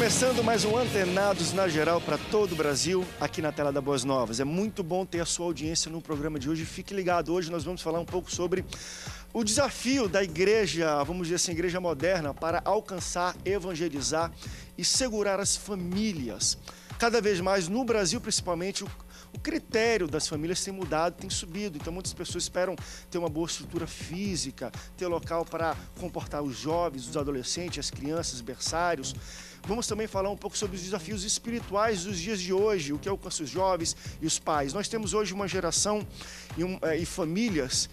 Começando mais um Antenados na Geral para todo o Brasil, aqui na tela da Boas Novas. É muito bom ter a sua audiência no programa de hoje. Fique ligado, hoje nós vamos falar um pouco sobre o desafio da igreja, vamos dizer assim, igreja moderna, para alcançar, evangelizar e segurar as famílias. Cada vez mais, no Brasil principalmente, o critério das famílias tem mudado, tem subido. Então, muitas pessoas esperam ter uma boa estrutura física, ter local para comportar os jovens, os adolescentes, as crianças, berçários. Vamos também falar um pouco sobre os desafios espirituais dos dias de hoje, o que alcança os jovens e os pais. Nós temos hoje uma geração e famílias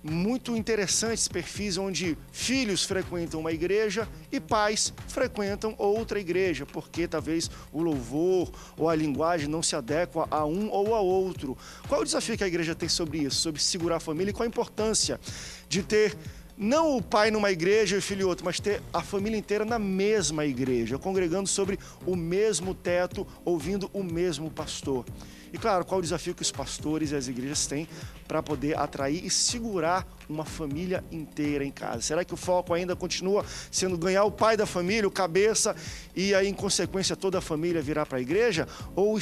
muito interessantes, perfis onde filhos frequentam uma igreja e pais frequentam outra igreja, porque talvez o louvor ou a linguagem não se adequa a um ou a outro. Qual é o desafio que a igreja tem sobre isso, sobre segurar a família, e qual a importância de ter não o pai numa igreja e o filho em outra, mas ter a família inteira na mesma igreja, congregando sobre o mesmo teto, ouvindo o mesmo pastor. E claro, qual o desafio que os pastores e as igrejas têm para poder atrair e segurar uma família inteira em casa? Será que o foco ainda continua sendo ganhar o pai da família, o cabeça, e aí em consequência toda a família virar para a igreja? Ou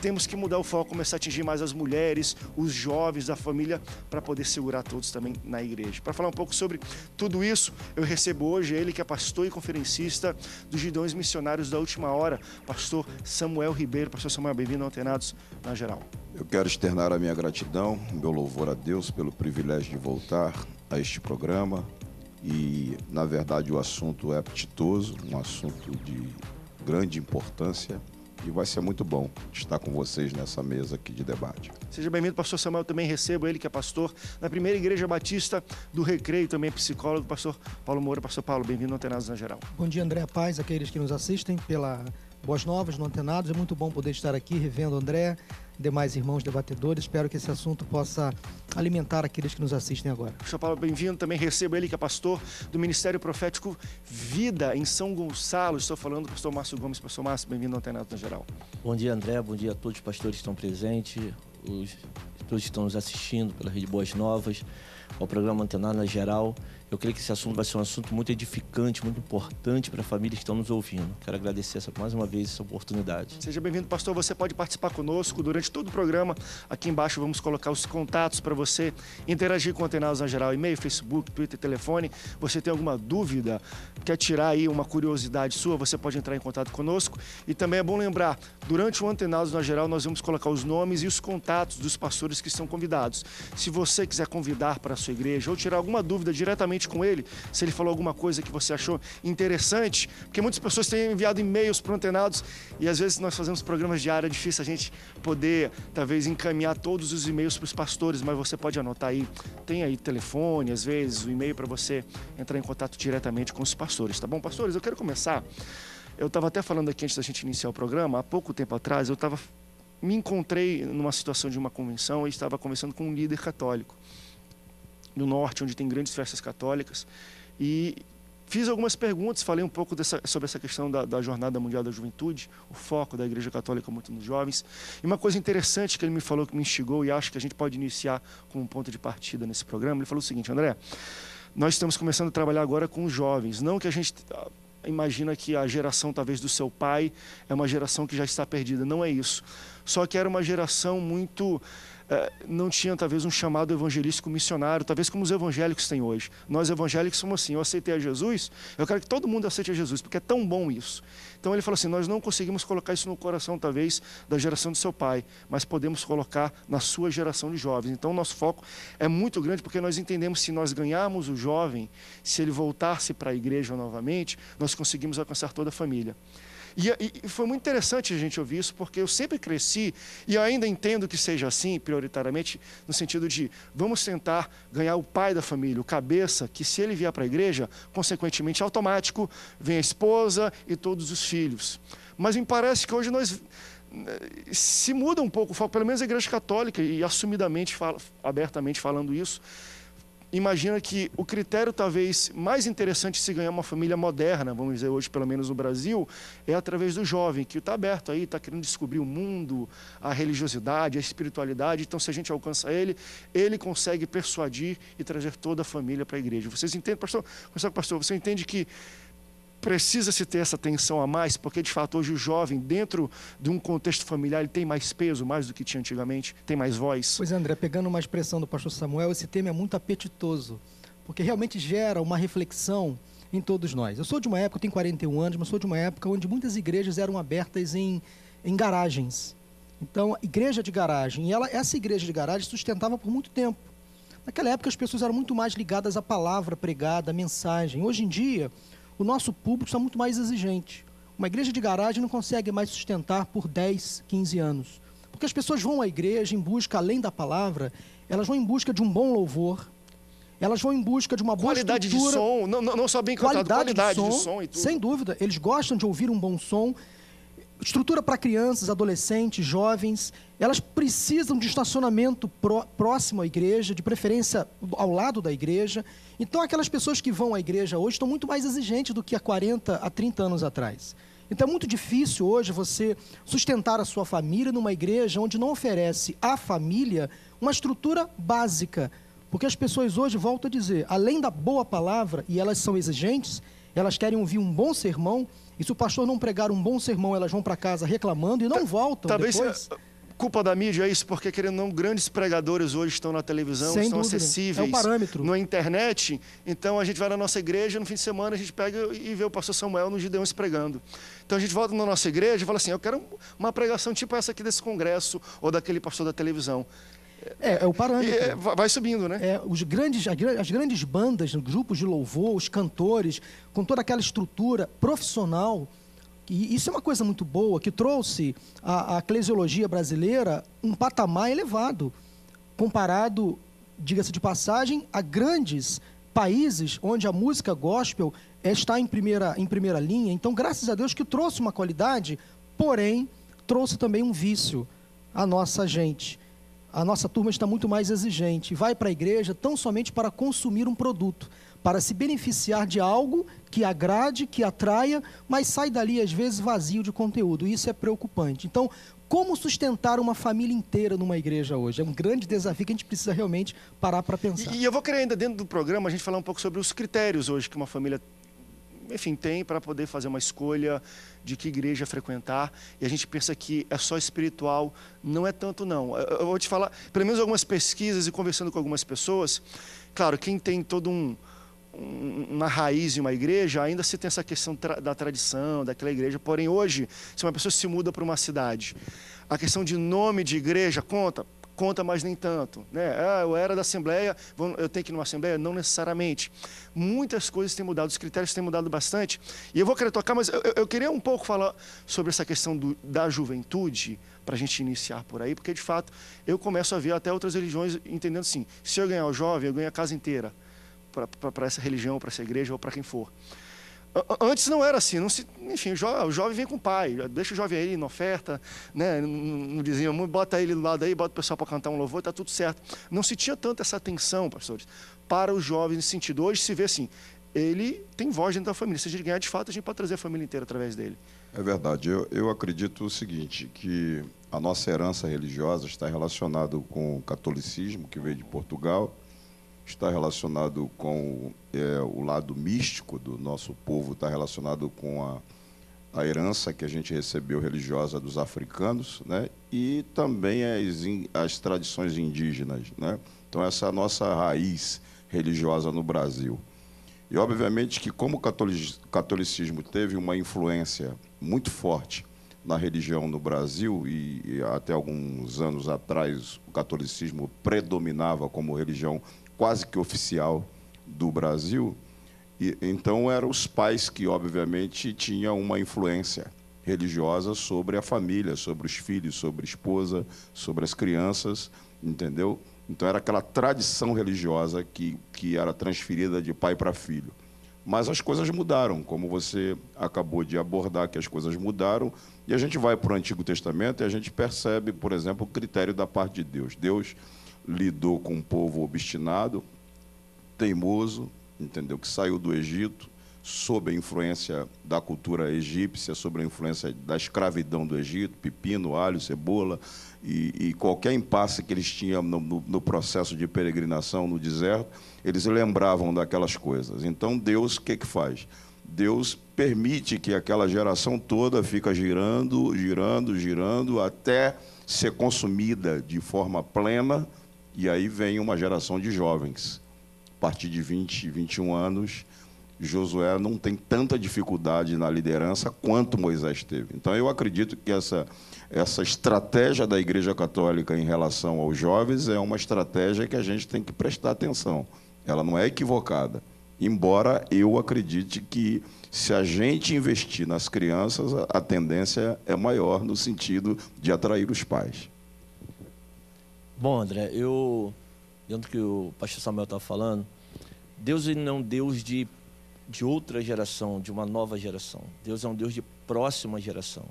temos que mudar o foco, começar a atingir mais as mulheres, os jovens da família, para poder segurar todos também na igreja? Para falar um pouco sobre tudo isso, eu recebo hoje ele que é pastor e conferencista dos Gideões Missionários da Última Hora, pastor Samuel Ribeiro. Pastor Samuel, bem-vindo ao Antenados na Geral. Eu quero externar a minha gratidão, meu louvor a Deus pelo privilégio de voltar a este programa. E, na verdade, o assunto é apetitoso, um assunto de grande importância. E vai ser muito bom estar com vocês nessa mesa aqui de debate. Seja bem-vindo, pastor Samuel. Também recebo ele que é pastor na primeira igreja batista do Recreio, também é psicólogo, pastor Paulo Moura. Pastor Paulo, bem-vindo ao Antenados na Geral. Bom dia, André, paz, aqueles que nos assistem pela Boas Novas no Antenados. É muito bom poder estar aqui revendo André, demais irmãos debatedores. Espero que esse assunto possa alimentar aqueles que nos assistem agora. Pastor Paulo, bem-vindo. Também recebo ele que é pastor do Ministério Profético Vida em São Gonçalo. Estou falando do pastor Márcio Gomes. Pastor Márcio, bem-vindo ao Antenados na Geral. Bom dia, André. Bom dia a todos os pastores que estão presentes, todos que estão nos assistindo pela Rede Boas Novas, ao programa Antenado na Geral. Eu creio que esse assunto vai ser um assunto muito edificante, muito importante para a família que estão nos ouvindo. Quero agradecer mais uma vez essa oportunidade. Seja bem-vindo, pastor. Você pode participar conosco durante todo o programa. Aqui embaixo vamos colocar os contatos para você interagir com o Antenados na Geral. E-mail, Facebook, Twitter, telefone. Você tem alguma dúvida, quer tirar aí uma curiosidade sua, você pode entrar em contato conosco. E também é bom lembrar, durante o Antenados na Geral, nós vamos colocar os nomes e os contatos dos pastores que estão convidados. Se você quiser convidar para a sua igreja ou tirar alguma dúvida diretamente com ele, se ele falou alguma coisa que você achou interessante, porque muitas pessoas têm enviado e-mails para o Antenados e às vezes nós fazemos programas de área, é difícil a gente poder, talvez, encaminhar todos os e-mails para os pastores, mas você pode anotar aí, tem aí telefone, às vezes, o e-mail para você entrar em contato diretamente com os pastores, tá bom? Pastores, eu quero começar, eu estava até falando aqui antes da gente iniciar o programa, há pouco tempo atrás, me encontrei numa situação de uma convenção e estava conversando com um líder católico do norte, onde tem grandes festas católicas, e fiz algumas perguntas, falei um pouco sobre essa questão da Jornada Mundial da Juventude, o foco da Igreja Católica muito nos jovens. E uma coisa interessante que ele me falou, que me instigou, e acho que a gente pode iniciar como um ponto de partida nesse programa, ele falou o seguinte: André, nós estamos começando a trabalhar agora com os jovens, não que a gente imagina que a geração talvez do seu pai é uma geração que já está perdida, não é isso. Só que era uma geração muito... não tinha talvez um chamado evangelístico missionário, talvez como os evangélicos têm hoje. Nós evangélicos somos assim: eu aceitei a Jesus, eu quero que todo mundo aceite a Jesus, porque é tão bom isso. Então ele falou assim: nós não conseguimos colocar isso no coração talvez da geração do seu pai, mas podemos colocar na sua geração de jovens. Então o nosso foco é muito grande, porque nós entendemos que se nós ganharmos o jovem, se ele voltar-se para a igreja novamente, nós conseguimos alcançar toda a família. E foi muito interessante a gente ouvir isso, porque eu sempre cresci, e eu ainda entendo que seja assim, prioritariamente, no sentido de vamos tentar ganhar o pai da família, o cabeça, que se ele vier para a igreja, consequentemente, automático, vem a esposa e todos os filhos. Mas me parece que hoje se muda um pouco o foco, pelo menos a Igreja Católica, e assumidamente, abertamente falando isso, imagina que o critério talvez mais interessante de se ganhar uma família moderna, vamos dizer hoje, pelo menos no Brasil, é através do jovem, que está aberto aí, está querendo descobrir o mundo, a religiosidade, a espiritualidade. Então, se a gente alcança ele, ele consegue persuadir e trazer toda a família para a igreja. Vocês entendem, pastor? Pastor, você entende que precisa-se ter essa atenção a mais, porque, de fato, hoje o jovem, dentro de um contexto familiar, ele tem mais peso, mais do que tinha antigamente, tem mais voz. Pois é, André, pegando uma expressão do pastor Samuel, esse tema é muito apetitoso, porque realmente gera uma reflexão em todos nós. Eu sou de uma época, eu tenho 41 anos, mas sou de uma época onde muitas igrejas eram abertas em garagens. Então, igreja de garagem. E essa igreja de garagem sustentava por muito tempo. Naquela época, as pessoas eram muito mais ligadas à palavra pregada, à mensagem. Hoje em dia, o nosso público está muito mais exigente. Uma igreja de garagem não consegue mais sustentar por 10, 15 anos. Porque as pessoas vão à igreja em busca, além da palavra, elas vão em busca de um bom louvor, elas vão em busca de uma boa qualidade estrutura. Qualidade de som, não só bem cantado, qualidade de som e tudo. Sem dúvida, eles gostam de ouvir um bom som. Estrutura para crianças, adolescentes, jovens. Elas precisam de estacionamento próximo à igreja, de preferência ao lado da igreja. Então, aquelas pessoas que vão à igreja hoje estão muito mais exigentes do que há 40, a 30 anos atrás. Então, é muito difícil hoje você sustentar a sua família numa igreja onde não oferece à família uma estrutura básica. Porque as pessoas hoje, volto a dizer, além da boa palavra, e elas são exigentes, elas querem ouvir um bom sermão, e se o pastor não pregar um bom sermão, elas vão para casa reclamando e não voltam talvez depois. Culpa da mídia é isso, porque, querendo ou não, grandes pregadores hoje estão na televisão, Sem estão dúvida. acessíveis É um parâmetro. na internet. Então, a gente vai na nossa igreja, no fim de semana, a gente pega e vê o pastor Samuel no Gideões pregando. Então, a gente volta na nossa igreja e fala assim, eu quero uma pregação tipo essa aqui desse congresso ou daquele pastor da televisão. É o parâmetro. Vai subindo, né? As grandes bandas, grupos de louvor, os cantores, com toda aquela estrutura profissional, e isso é uma coisa muito boa, que trouxe a eclesiologia brasileira um patamar elevado, comparado, diga-se de passagem, a grandes países onde a música gospel está em primeira linha. Então, graças a Deus que trouxe uma qualidade, porém, trouxe também um vício à nossa gente. A nossa turma está muito mais exigente. Vai para a igreja tão somente para consumir um produto, para se beneficiar de algo que agrade, que atraia, mas sai dali, às vezes, vazio de conteúdo. Isso é preocupante. Então, como sustentar uma família inteira numa igreja hoje? É um grande desafio que a gente precisa realmente parar para pensar. E eu vou querer ainda, dentro do programa, a gente falar um pouco sobre os critérios hoje que uma família, enfim, tem para poder fazer uma escolha de que igreja frequentar. E a gente pensa que é só espiritual. Não é tanto, não. Eu vou te falar, pelo menos algumas pesquisas e conversando com algumas pessoas, claro, quem tem todo uma raiz em uma igreja, ainda se tem essa questão da tradição, daquela igreja. Porém, hoje, se uma pessoa se muda para uma cidade, a questão de nome de igreja conta, mas nem tanto, né? Eu era da Assembleia, eu tenho que ir numa Assembleia? Não necessariamente. Muitas coisas têm mudado, os critérios têm mudado bastante. E eu vou querer tocar, mas eu queria um pouco falar sobre essa questão da juventude, para a gente iniciar por aí, porque, de fato, eu começo a ver até outras religiões entendendo assim, se eu ganhar o jovem, eu ganho a casa inteira, para essa religião, para essa igreja ou para quem for. Antes não era assim, enfim, o jovem vem com o pai, deixa o jovem aí na oferta, né? Não diziam muito, bota ele do lado aí, bota o pessoal para cantar um louvor, está tudo certo. Não se tinha tanto essa atenção, pastores, para os jovens nesse sentido. Hoje se vê assim, ele tem voz dentro da família, se a gente ganhar de fato, a gente pode trazer a família inteira através dele. É verdade, eu acredito o seguinte, que a nossa herança religiosa está relacionada com o catolicismo, que veio de Portugal, está relacionado com o lado místico do nosso povo, está relacionado com a herança que a gente recebeu religiosa dos africanos, né? E também as tradições indígenas, né? Então, essa é a nossa raiz religiosa no Brasil. E, obviamente, que como o catolicismo teve uma influência muito forte na religião no Brasil, e até alguns anos atrás o catolicismo predominava como religião quase que oficial do Brasil, e então eram os pais que, obviamente, tinham uma influência religiosa sobre a família, sobre os filhos, sobre a esposa, sobre as crianças, entendeu? Então era aquela tradição religiosa que era transferida de pai para filho. Mas as coisas mudaram, como você acabou de abordar, que as coisas mudaram, e a gente vai para o Antigo Testamento e a gente percebe, por exemplo, o critério da parte de Deus. Deus lidou com um povo obstinado, teimoso, entendeu? Que saiu do Egito sob a influência da cultura egípcia, sob a influência da escravidão do Egito, pepino, alho, cebola e qualquer impasse que eles tinham no processo de peregrinação no deserto, eles lembravam daquelas coisas. Então, Deus, o que faz? Deus permite que aquela geração toda fica girando, girando, girando, até ser consumida de forma plena, e aí vem uma geração de jovens. A partir de 20, 21 anos, Josué não tem tanta dificuldade na liderança quanto Moisés teve. Então, eu acredito que essa estratégia da Igreja Católica em relação aos jovens é uma estratégia que a gente tem que prestar atenção. Ela não é equivocada, embora eu acredite que, se a gente investir nas crianças, a tendência é maior no sentido de atrair os pais. Bom, André, dentro do que o pastor Samuel estava falando, Deus ele não é um Deus de outra geração, de uma nova geração. Deus é um Deus de próxima geração.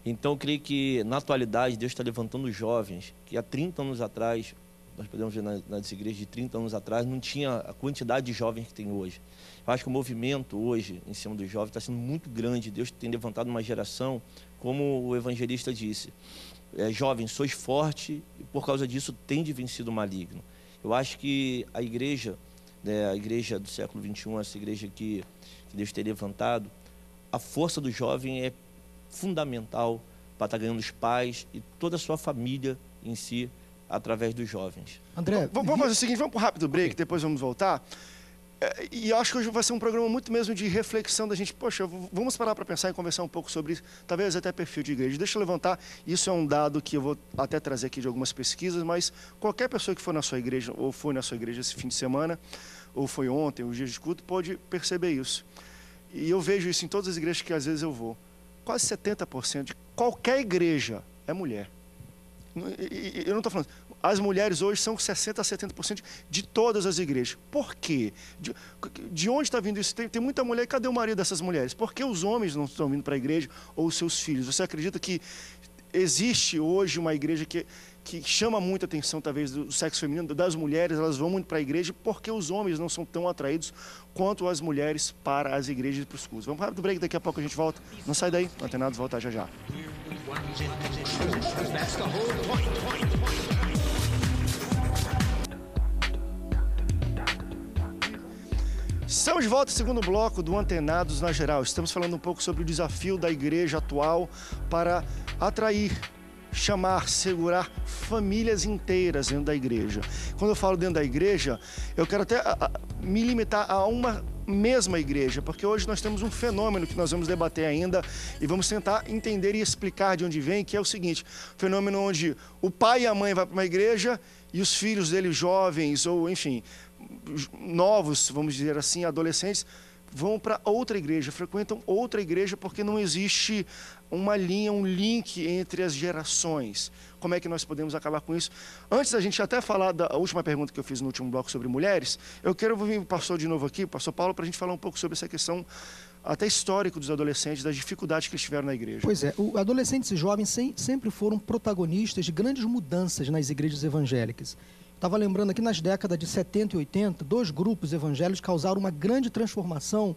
Então, eu creio que, na atualidade, Deus está levantando jovens que há 30 anos atrás, nós podemos ver nas igrejas de 30 anos atrás, não tinha a quantidade de jovens que tem hoje. Eu acho que o movimento hoje, em cima dos jovens, está sendo muito grande. Deus tem levantado uma geração, como o evangelista disse, jovens, sois fortes, e por causa disso tende vencido o maligno. Eu acho que a igreja do século XXI, essa igreja que Deus tem levantado, a força do jovem é fundamental para estar ganhando os pais e toda a sua família em si, através dos jovens. André, vamos fazer o seguinte, vamos para um rápido break, depois vamos voltar. E eu acho que hoje vai ser um programa muito mesmo de reflexão da gente. Poxa, vamos parar para pensar e conversar um pouco sobre isso, talvez até perfil de igreja. Deixa eu levantar, isso é um dado que eu vou até trazer aqui de algumas pesquisas, mas qualquer pessoa que for na sua igreja, ou foi na sua igreja esse fim de semana, ou foi ontem, os dias de culto, pode perceber isso. E eu vejo isso em todas as igrejas que às vezes eu vou. Quase 70% de qualquer igreja é mulher. Eu não estou falando... As mulheres hoje são 60% a 70% de todas as igrejas. Por quê? De onde está vindo isso? Tem muita mulher. Cadê o marido dessas mulheres? Por que os homens não estão vindo para a igreja ou os seus filhos? Você acredita que existe hoje uma igreja que chama muita atenção, talvez, do sexo feminino, das mulheres? Elas vão muito para a igreja porque os homens não são tão atraídos quanto as mulheres para as igrejas e para os cultos. Vamos para o break, daqui a pouco a gente volta. Não sai daí, Antenados volta já já. Estamos de volta ao segundo bloco do Antenados na Geral. Estamos falando um pouco sobre o desafio da igreja atual para atrair, chamar, segurar famílias inteiras dentro da igreja. Quando eu falo dentro da igreja, eu quero até me limitar a uma mesma igreja, porque hoje nós temos um fenômeno que nós vamos debater ainda e vamos tentar entender e explicar de onde vem, que é o seguinte: fenômeno onde o pai e a mãe vão para uma igreja e os filhos dele, jovens ou enfim, novos, vamos dizer assim, adolescentes, vão para outra igreja, frequentam outra igreja porque não existe uma linha, um link entre as gerações. Como é que nós podemos acabar com isso? Antes da gente até falar da última pergunta que eu fiz no último bloco sobre mulheres, eu quero vir o pastor de novo aqui, o pastor Paulo, para a gente falar um pouco sobre essa questão até histórica dos adolescentes, das dificuldades que eles tiveram na igreja. Pois é, adolescentes e jovens sempre foram protagonistas de grandes mudanças nas igrejas evangélicas. Estava lembrando aqui, nas décadas de 70 e 80, 2 grupos evangélicos causaram uma grande transformação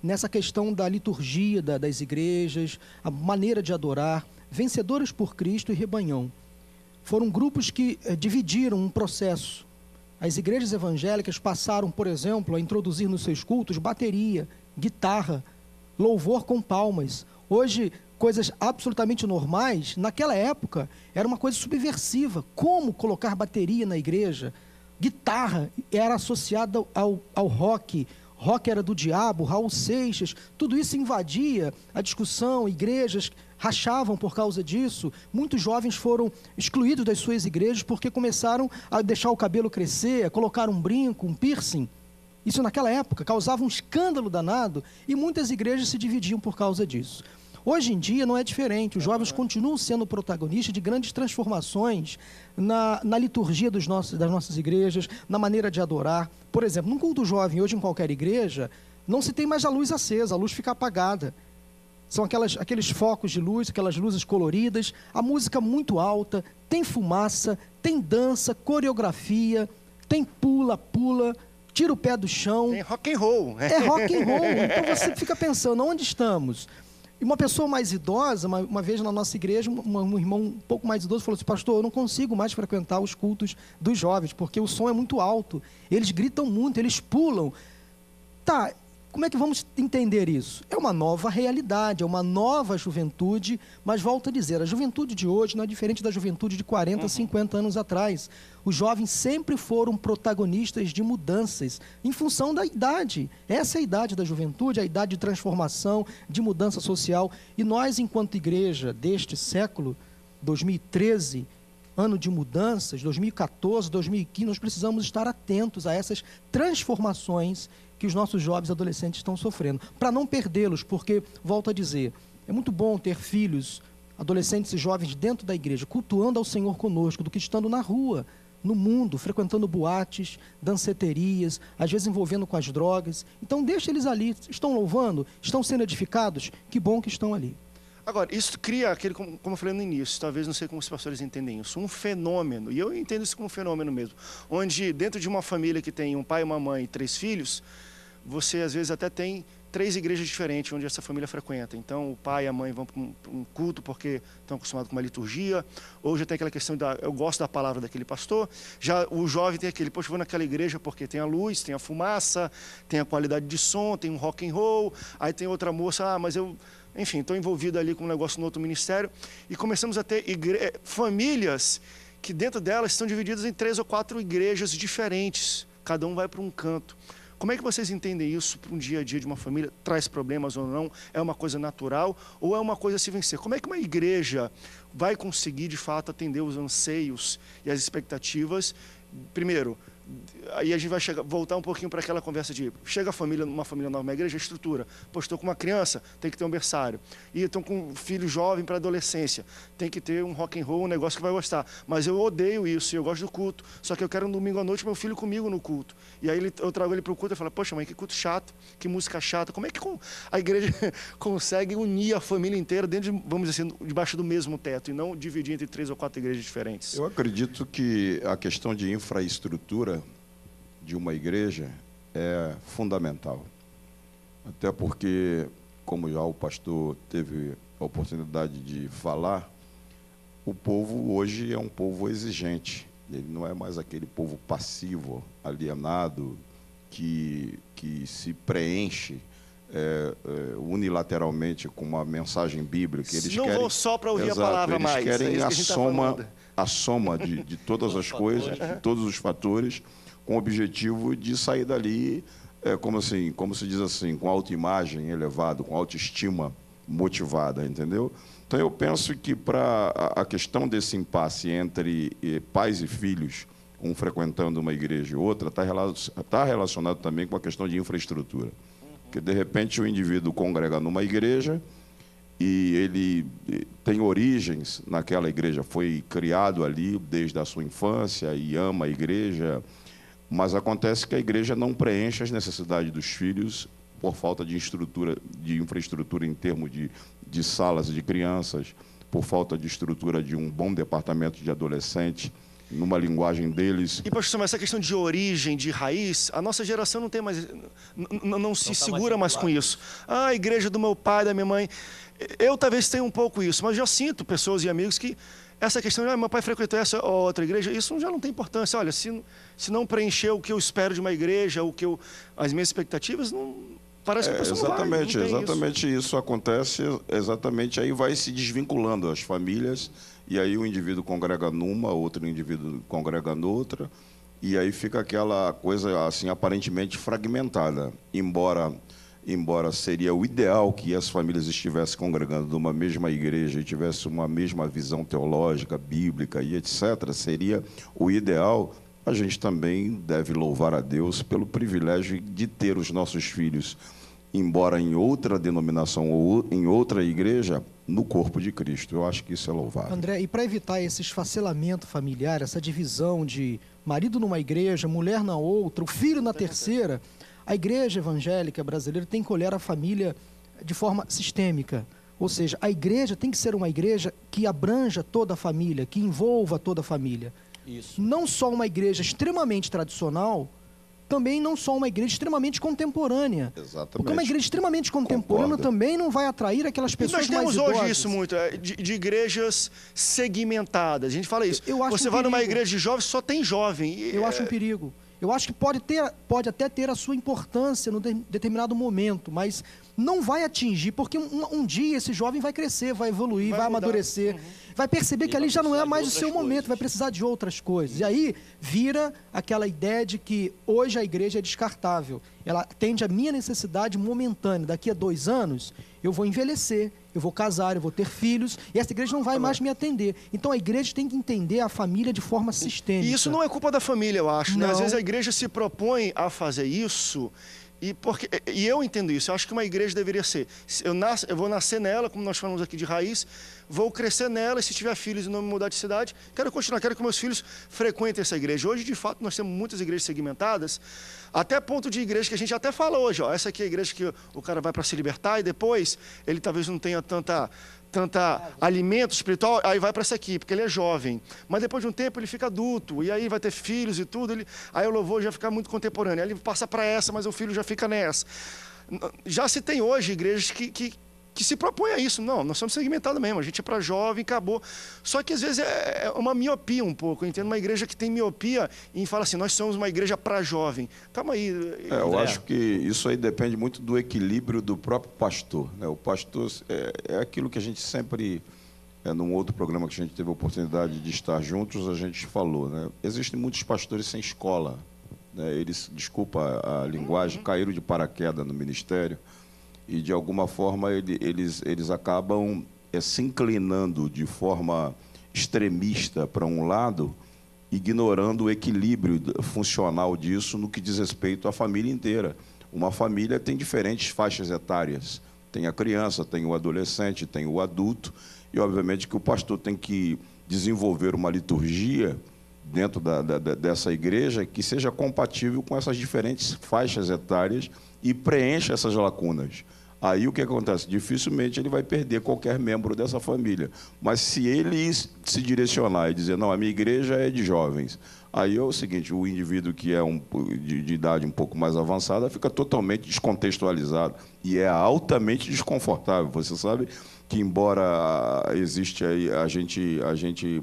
nessa questão da liturgia das igrejas, a maneira de adorar, Vencedores por Cristo e Rebanhão. Foram grupos que dividiram um processo. As igrejas evangélicas passaram, por exemplo, a introduzir nos seus cultos bateria, guitarra, louvor com palmas. Hoje, coisas absolutamente normais, naquela época, era uma coisa subversiva. Como colocar bateria na igreja? Guitarra era associada ao rock. Rock era do diabo, Raul Seixas. Tudo isso invadia a discussão, igrejas rachavam por causa disso. Muitos jovens foram excluídos das suas igrejas porque começaram a deixar o cabelo crescer, a colocar um brinco, um piercing. Isso naquela época causava um escândalo danado e muitas igrejas se dividiam por causa disso. Hoje em dia não é diferente, os jovens continuam sendo protagonistas de grandes transformações na liturgia das nossas igrejas, na maneira de adorar. Por exemplo, num culto jovem, hoje em qualquer igreja, não se tem mais a luz acesa, a luz fica apagada. São aqueles focos de luz, aquelas luzes coloridas, a música muito alta, tem fumaça, tem dança, coreografia, tem pula, tira o pé do chão. Tem rock and roll. É rock and roll, então você fica pensando, onde estamos? E uma pessoa mais idosa, uma vez na nossa igreja, um irmão um pouco mais idoso falou assim: pastor, eu não consigo mais frequentar os cultos dos jovens, porque o som é muito alto, eles gritam muito, eles pulam. Tá, como é que vamos entender isso? É uma nova realidade, é uma nova juventude, mas volto a dizer, a juventude de hoje não é diferente da juventude de 40, 50 anos atrás. Os jovens sempre foram protagonistas de mudanças em função da idade. Essa é a idade da juventude, a idade de transformação, de mudança social. E nós, enquanto igreja deste século, 2013, ano de mudanças, 2014, 2015, nós precisamos estar atentos a essas transformações que os nossos jovens adolescentes estão sofrendo, para não perdê-los, porque, volto a dizer, é muito bom ter filhos, adolescentes e jovens dentro da igreja, cultuando ao Senhor conosco, do que estando na rua, no mundo, frequentando boates, danceterias, às vezes envolvendo com as drogas. Então, deixa eles ali, estão louvando, estão sendo edificados, que bom que estão ali. Agora, isso cria aquele, como eu falei no início, talvez não sei como os pastores entendem isso, um fenômeno, e eu entendo isso como um fenômeno mesmo, onde dentro de uma família que tem um pai, uma mãe e 3 filhos, você às vezes até tem 3 igrejas diferentes onde essa família frequenta. Então, o pai e a mãe vão para um culto porque estão acostumados com uma liturgia, ou já tem aquela questão eu gosto da palavra daquele pastor, já o jovem tem aquele, poxa, eu vou naquela igreja porque tem a luz, tem a fumaça, tem a qualidade de som, tem um rock and roll, aí tem outra moça, mas eu... Enfim, estou envolvido ali com um negócio no outro ministério, e começamos a ter famílias que dentro delas estão divididas em 3 ou 4 igrejas diferentes, cada um vai para um canto. Como é que vocês entendem isso para um dia a dia de uma família? Traz problemas ou não? É uma coisa natural ou é uma coisa a se vencer? Como é que uma igreja vai conseguir, de fato, atender os anseios e as expectativas? Primeiro, aí a gente vai voltar um pouquinho para aquela conversa de chega uma família nova, uma igreja, estrutura. Pô, estou com uma criança, tem que ter um berçário. E estão com um filho jovem para adolescência, tem que ter um rock and roll, um negócio que vai gostar. Mas eu odeio isso, eu gosto do culto. Só que eu quero um domingo à noite meu filho comigo no culto. E aí eu trago ele para o culto e falo, poxa mãe, que culto chato, que música chata. Como é que a igreja consegue unir a família inteira dentro de, vamos dizer assim, debaixo do mesmo teto e não dividir entre 3 ou 4 igrejas diferentes? Eu acredito que a questão de infraestrutura de uma igreja é fundamental. Até porque, como já o pastor teve a oportunidade de falar, o povo hoje é um povo exigente. Ele não é mais aquele povo passivo, alienado, que se preenche unilateralmente com uma mensagem bíblica. Eles não vão só para ouvir a palavra mais. Eles querem a soma de todas as coisas, de todos os fatores, com o objetivo de sair dali, como se diz assim, com autoimagem elevada, com autoestima motivada, entendeu? Então, eu penso que para a questão desse impasse entre pais e filhos, um frequentando uma igreja e outra, está relacionado também com a questão de infraestrutura. Porque, de repente, o indivíduo congrega numa igreja e ele tem origens naquela igreja, foi criado ali desde a sua infância e ama a igreja, mas acontece que a igreja não preenche as necessidades dos filhos por falta de infraestrutura em termos de salas de crianças, por falta de estrutura de um bom departamento de adolescente, numa linguagem deles. E, pastor, mas essa questão de origem, de raiz, a nossa geração não tem mais, não se segura mais com isso. A igreja do meu pai, da minha mãe, eu talvez tenha um pouco isso, mas já sinto pessoas e amigos que essa questão de meu pai frequentou essa ou outra igreja, isso já não tem importância. Olha, se não preencher o que eu espero de uma igreja, as minhas expectativas, não parece que a pessoa exatamente isso acontece, exatamente aí vai se desvinculando as famílias, e aí o indivíduo congrega numa, outro indivíduo congrega noutra, e aí fica aquela coisa assim aparentemente fragmentada, embora seria o ideal que as famílias estivessem congregando numa mesma igreja e tivessem uma mesma visão teológica, bíblica e etc., seria o ideal. A gente também deve louvar a Deus pelo privilégio de ter os nossos filhos, embora em outra denominação ou em outra igreja, no corpo de Cristo. Eu acho que isso é louvável. André, e para evitar esse esfacelamento familiar, essa divisão de marido numa igreja, mulher na outra, o filho na terceira, a igreja evangélica brasileira tem que olhar a família de forma sistêmica. Ou seja, a igreja tem que ser uma igreja que abranja toda a família, que envolva toda a família. Isso. Não só uma igreja extremamente tradicional, também não só uma igreja extremamente contemporânea. Exatamente. Porque uma igreja extremamente contemporânea também não vai atrair aquelas pessoas mais idosas. Nós temos hoje isso muito, de igrejas segmentadas. A gente fala isso. Você vai numa igreja de jovens, só tem jovem. Eu acho um perigo. Eu acho que pode até ter a sua importância num determinado momento, mas não vai atingir, porque um dia esse jovem vai crescer, vai evoluir, vai amadurecer, vai perceber que ali já não é mais o seu momento, vai precisar de outras coisas. E aí vira aquela ideia de que hoje a igreja é descartável. Ela atende a minha necessidade momentânea. Daqui a 2 anos, eu vou envelhecer, eu vou casar, eu vou ter filhos, e essa igreja não vai mais me atender. Então a igreja tem que entender a família de forma sistêmica. E isso não é culpa da família, eu acho, né? Não. Às vezes a igreja se propõe a fazer isso, e eu entendo isso. Eu acho que uma igreja deveria ser, eu vou nascer nela, como nós falamos aqui de raiz, vou crescer nela, e se tiver filhos e não me mudar de cidade, quero continuar, quero que meus filhos frequentem essa igreja. Hoje, de fato, nós temos muitas igrejas segmentadas, até ponto de igreja que a gente até fala hoje, ó, essa aqui é a igreja que o cara vai para se libertar, e depois ele talvez não tenha tanta alimento espiritual, aí vai para essa aqui, porque ele é jovem. Mas depois de um tempo ele fica adulto, e aí vai ter filhos e tudo, aí o louvor já fica muito contemporâneo. Aí ele passa para essa, mas o filho já fica nessa. Já se tem hoje igrejas que se propõem a isso. Não, nós somos segmentados mesmo, a gente é para jovem, acabou. Só que às vezes é uma miopia um pouco. Eu entendo uma igreja que tem miopia e fala assim, nós somos uma igreja para jovem. Calma aí. Eu acho que isso aí depende muito do equilíbrio do próprio pastor, né? O pastor é aquilo que a gente sempre, num outro programa que a gente teve a oportunidade de estar juntos, a gente falou, né? Existem muitos pastores sem escola, né? Eles, desculpa a linguagem, caíram de paraquedas no ministério, e de alguma forma eles acabam se inclinando de forma extremista para um lado, ignorando o equilíbrio funcional disso no que diz respeito à família inteira. Uma família tem diferentes faixas etárias. Tem a criança, tem o adolescente, tem o adulto, e obviamente que o pastor tem que desenvolver uma liturgia dentro dessa igreja que seja compatível com essas diferentes faixas etárias e preencha essas lacunas. Aí o que acontece? Dificilmente ele vai perder qualquer membro dessa família. Mas se ele se direcionar e dizer, não, a minha igreja é de jovens, aí é o seguinte, o indivíduo que é de idade um pouco mais avançada fica totalmente descontextualizado e é altamente desconfortável. Você sabe que, embora existe aí, a gente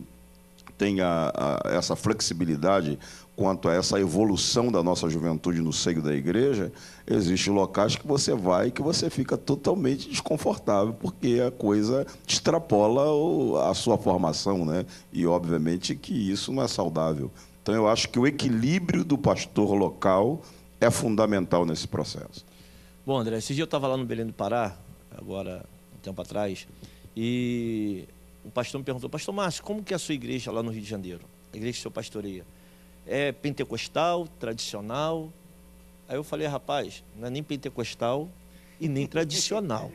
tenha essa flexibilidade quanto a essa evolução da nossa juventude no seio da igreja, existem locais que você vai e que você fica totalmente desconfortável, porque a coisa extrapola a sua formação, né? E, obviamente, que isso não é saudável. Então, eu acho que o equilíbrio do pastor local é fundamental nesse processo. Bom, André, esse dia eu estava lá no Belém do Pará, agora, um tempo atrás, e o pastor me perguntou, pastor Márcio, como que é a sua igreja lá no Rio de Janeiro? A igreja que o senhor pastoreia? É pentecostal, tradicional? Aí eu falei, rapaz, não é nem pentecostal e nem tradicional,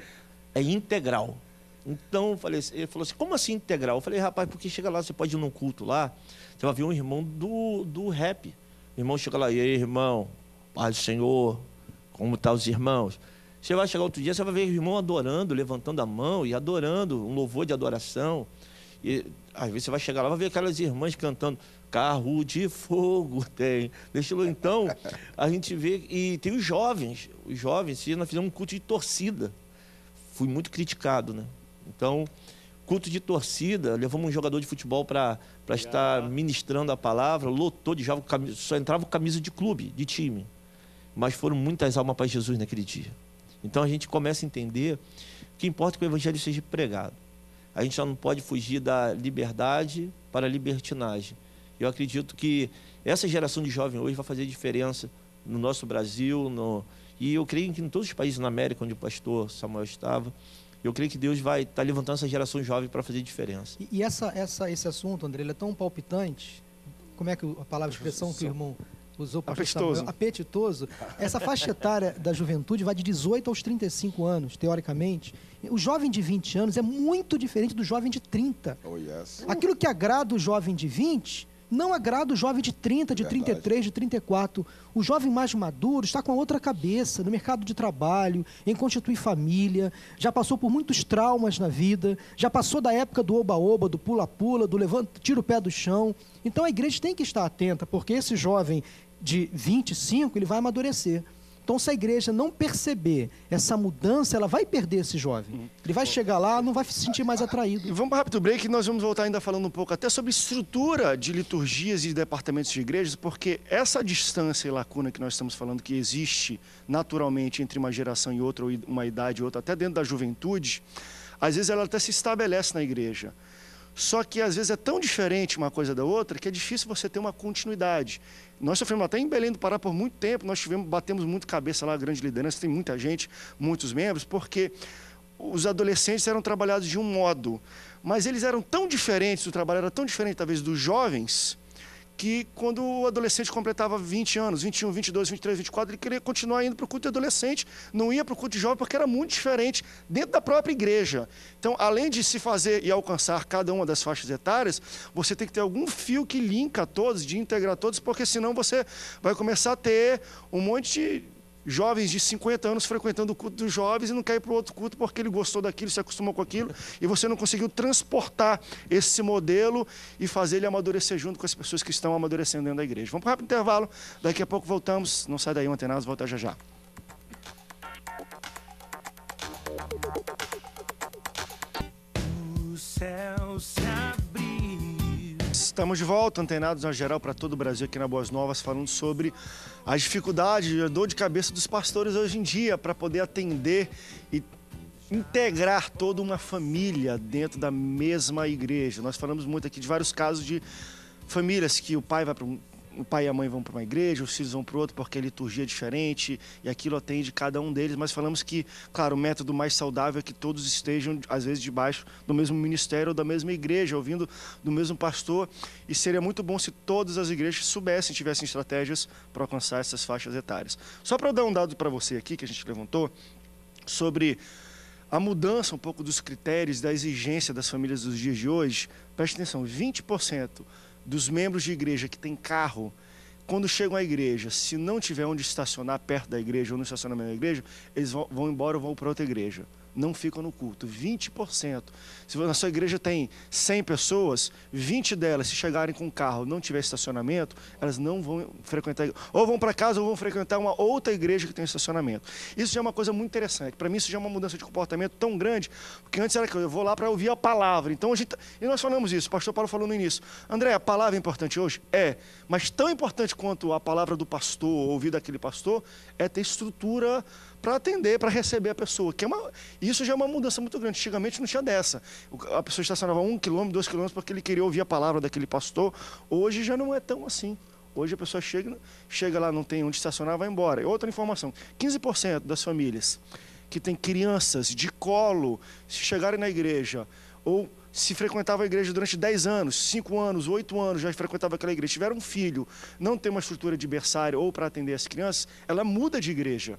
é integral. Então, ele falou assim, como assim integral? Eu falei, rapaz, porque chega lá, você pode ir num culto lá, você vai ver um irmão do rap. O irmão chega lá, e aí, irmão, paz do Senhor, como estão os irmãos? Você vai chegar outro dia, você vai ver o irmão adorando, levantando a mão e adorando, um louvor de adoração. E às vezes você vai chegar lá, vai ver aquelas irmãs cantando carro de fogo tem. Então, a gente vê, e tem os jovens, nós fizemos um culto de torcida. Fui muito criticado, né? Então, culto de torcida, levamos um jogador de futebol para estar ministrando a palavra, lotou de jovem, só entrava camisa de clube, de time. Mas foram muitas almas para Jesus naquele dia. Então a gente começa a entender que importa que o evangelho seja pregado. A gente já não pode fugir da liberdade para a libertinagem. Eu acredito que essa geração de jovens hoje vai fazer diferença no nosso Brasil, e eu creio que em todos os países na América onde o pastor Samuel estava, eu creio que Deus vai estar levantando essa geração jovem para fazer diferença. E esse assunto, André, ele é tão palpitante, como é que a palavra de expressão que o irmão usou, pastor Samuel? Apetitoso. Essa faixa etária da juventude vai de 18 aos 35 anos, teoricamente. O jovem de 20 anos é muito diferente do jovem de 30. Oh, yes. Aquilo que agrada o jovem de 20 não agrada o jovem de 30, de 33, de 34. O jovem mais maduro está com a outra cabeça, no mercado de trabalho, em constituir família, já passou por muitos traumas na vida, já passou da época do oba-oba, do pula-pula, do levanta, tira o pé do chão. Então a igreja tem que estar atenta, porque esse jovem de 25, ele vai amadurecer. Então, se a igreja não perceber essa mudança, ela vai perder esse jovem. Ele vai chegar lá, não vai se sentir mais atraído. E vamos para um rápido break, nós vamos voltar ainda falando um pouco até sobre estrutura de liturgias e departamentos de igrejas, porque essa distância e lacuna que nós estamos falando que existe naturalmente entre uma geração e outra, ou uma idade e outra, até dentro da juventude, às vezes ela até se estabelece na igreja. Só que às vezes é tão diferente uma coisa da outra que é difícil você ter uma continuidade. Nós sofremos até em Belém do Pará por muito tempo, batemos muito cabeça lá, a grande liderança, tem muita gente, muitos membros, porque os adolescentes eram trabalhados de um modo, mas eles eram tão diferentes, o trabalho era tão diferente talvez dos jovens, que quando o adolescente completava 20 anos, 21, 22, 23, 24, ele queria continuar indo para o culto de adolescente, não ia para o culto de jovem porque era muito diferente dentro da própria igreja. Então, além de se fazer e alcançar cada uma das faixas etárias, você tem que ter algum fio que linka todos, de integrar todos, porque senão você vai começar a ter um monte de jovens de 50 anos frequentando o culto dos jovens e não quer ir para o outro culto porque ele gostou daquilo, se acostumou com aquilo e você não conseguiu transportar esse modelo e fazer ele amadurecer junto com as pessoas que estão amadurecendo dentro da igreja. Vamos para um rápido intervalo, daqui a pouco voltamos. Não sai daí, Antenados, volta já já. O céu se abriu. Estamos de volta, Antenados na geral, para todo o Brasil, aqui na Boas Novas, falando sobre as dificuldades, a dor de cabeça dos pastores hoje em dia, para poder atender e integrar toda uma família dentro da mesma igreja. Nós falamos muito aqui de vários casos de famílias que o pai e a mãe vão para uma igreja, os filhos vão para outra porque a liturgia é diferente e aquilo atende cada um deles, mas falamos que, claro, o método mais saudável é que todos estejam, às vezes, debaixo do mesmo ministério ou da mesma igreja, ouvindo do mesmo pastor, e seria muito bom se todas as igrejas soubessem, tivessem estratégias para alcançar essas faixas etárias. Só para dar um dado para você aqui, que a gente levantou, sobre a mudança um pouco dos critérios, da exigência das famílias dos dias de hoje, preste atenção, 20% dos membros de igreja que tem carro, quando chegam à igreja, se não tiver onde estacionar perto da igreja ou no estacionamento da igreja, eles vão embora ou vão para outra igreja. Não ficam no culto. 20%. Se na sua igreja tem 100 pessoas, 20 delas, se chegarem com carro e não tiver estacionamento, elas não vão frequentar, ou vão para casa ou vão frequentar uma outra igreja que tem estacionamento. Isso já é uma coisa muito interessante. Para mim, isso já é uma mudança de comportamento tão grande, porque antes era que eu vou lá para ouvir a palavra. Então, e nós falamos isso, o pastor Paulo falou no início. André, a palavra é importante hoje? É, mas tão importante quanto a palavra do pastor, ouvir daquele pastor, é ter estrutura para atender, para receber a pessoa. Isso já é uma mudança muito grande. Antigamente não tinha dessa. A pessoa estacionava 1 quilômetro, 2 quilômetros porque ele queria ouvir a palavra daquele pastor. Hoje já não é tão assim. Hoje a pessoa chega lá, não tem onde estacionar, vai embora. E outra informação, 15% das famílias que têm crianças de colo, se chegarem na igreja, ou se frequentava a igreja durante 10 anos, 5 anos, 8 anos, já frequentava aquela igreja, tiver um filho, não tem uma estrutura de berçário ou para atender as crianças, ela muda de igreja.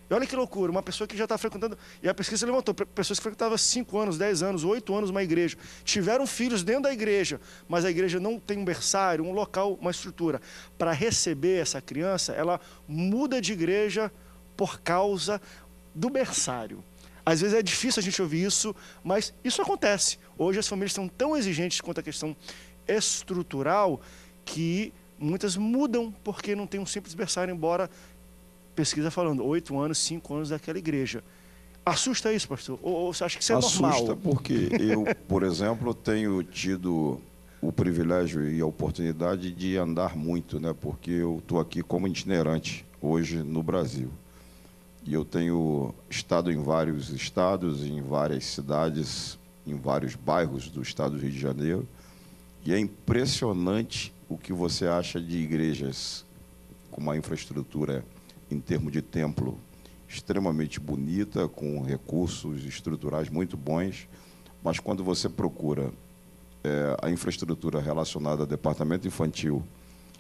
E olha que loucura, uma pessoa que já está frequentando, e a pesquisa levantou, pessoas que frequentavam 5 anos, 10 anos, 8 anos uma igreja, tiveram filhos dentro da igreja, mas a igreja não tem um berçário, um local, uma estrutura. Para receber essa criança, ela muda de igreja por causa do berçário. Às vezes é difícil a gente ouvir isso, mas isso acontece. Hoje as famílias estão tão exigentes quanto a questão estrutural que muitas mudam porque não tem um simples berçário, embora pesquisa falando 8 anos, 5 anos daquela igreja. Assusta isso, pastor? Ou você acha que isso é normal? Assusta porque eu, por exemplo, tenho tido o privilégio e a oportunidade de andar muito, né? Porque eu estou aqui como itinerante hoje no Brasil. E eu tenho estado em vários estados, em várias cidades, em vários bairros do estado do Rio de Janeiro. E é impressionante o que você acha de igrejas com uma infraestrutura em termos de templo extremamente bonita, com recursos estruturais muito bons, mas quando você procura a infraestrutura relacionada ao departamento infantil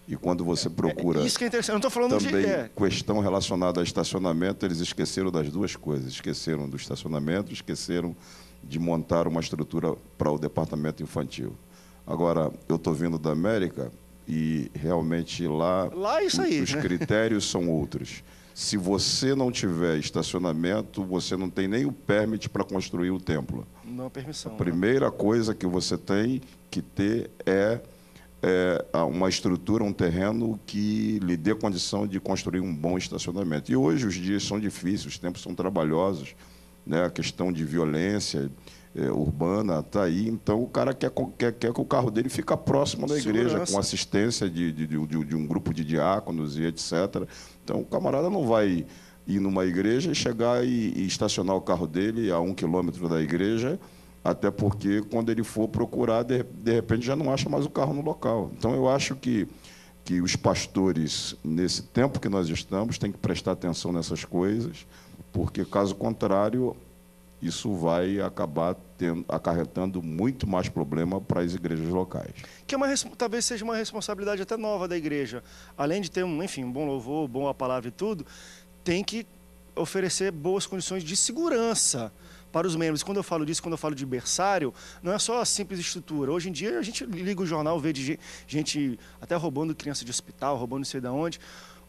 e quando você procura isso que é interessante. Eu não estou falando também questão relacionada a estacionamento, eles esqueceram das duas coisas, esqueceram do estacionamento, esqueceram de montar uma estrutura para o departamento infantil. Agora, eu estou vindo da América e realmente lá isso aí, os né? critérios são outros. Se você não tiver estacionamento, você não tem nem o permit para construir o templo. Não, permissão. A primeira coisa que você tem que ter é uma estrutura, um terreno que lhe dê condição de construir um bom estacionamento. E hoje os dias são difíceis, os tempos são trabalhosos, né? A questão de violência urbana está aí, então o cara quer que o carro dele fique próximo da igreja, com assistência de um grupo de diáconos e etc. Então o camarada não vai ir numa igreja e chegar e estacionar o carro dele a 1 quilômetro da igreja, até porque, quando ele for procurar, de repente já não acha mais o carro no local. Então, eu acho que os pastores, nesse tempo que nós estamos, têm que prestar atenção nessas coisas, porque, caso contrário, isso vai acabar acarretando muito mais problema para as igrejas locais. Que talvez seja uma responsabilidade até nova da igreja. Além de ter um bom louvor, boa palavra e tudo, tem que oferecer boas condições de segurança para os membros. Quando eu falo disso, quando eu falo de berçário, não é só a simples estrutura. Hoje em dia, a gente liga o jornal, vê de gente até roubando criança de hospital, roubando não sei de onde.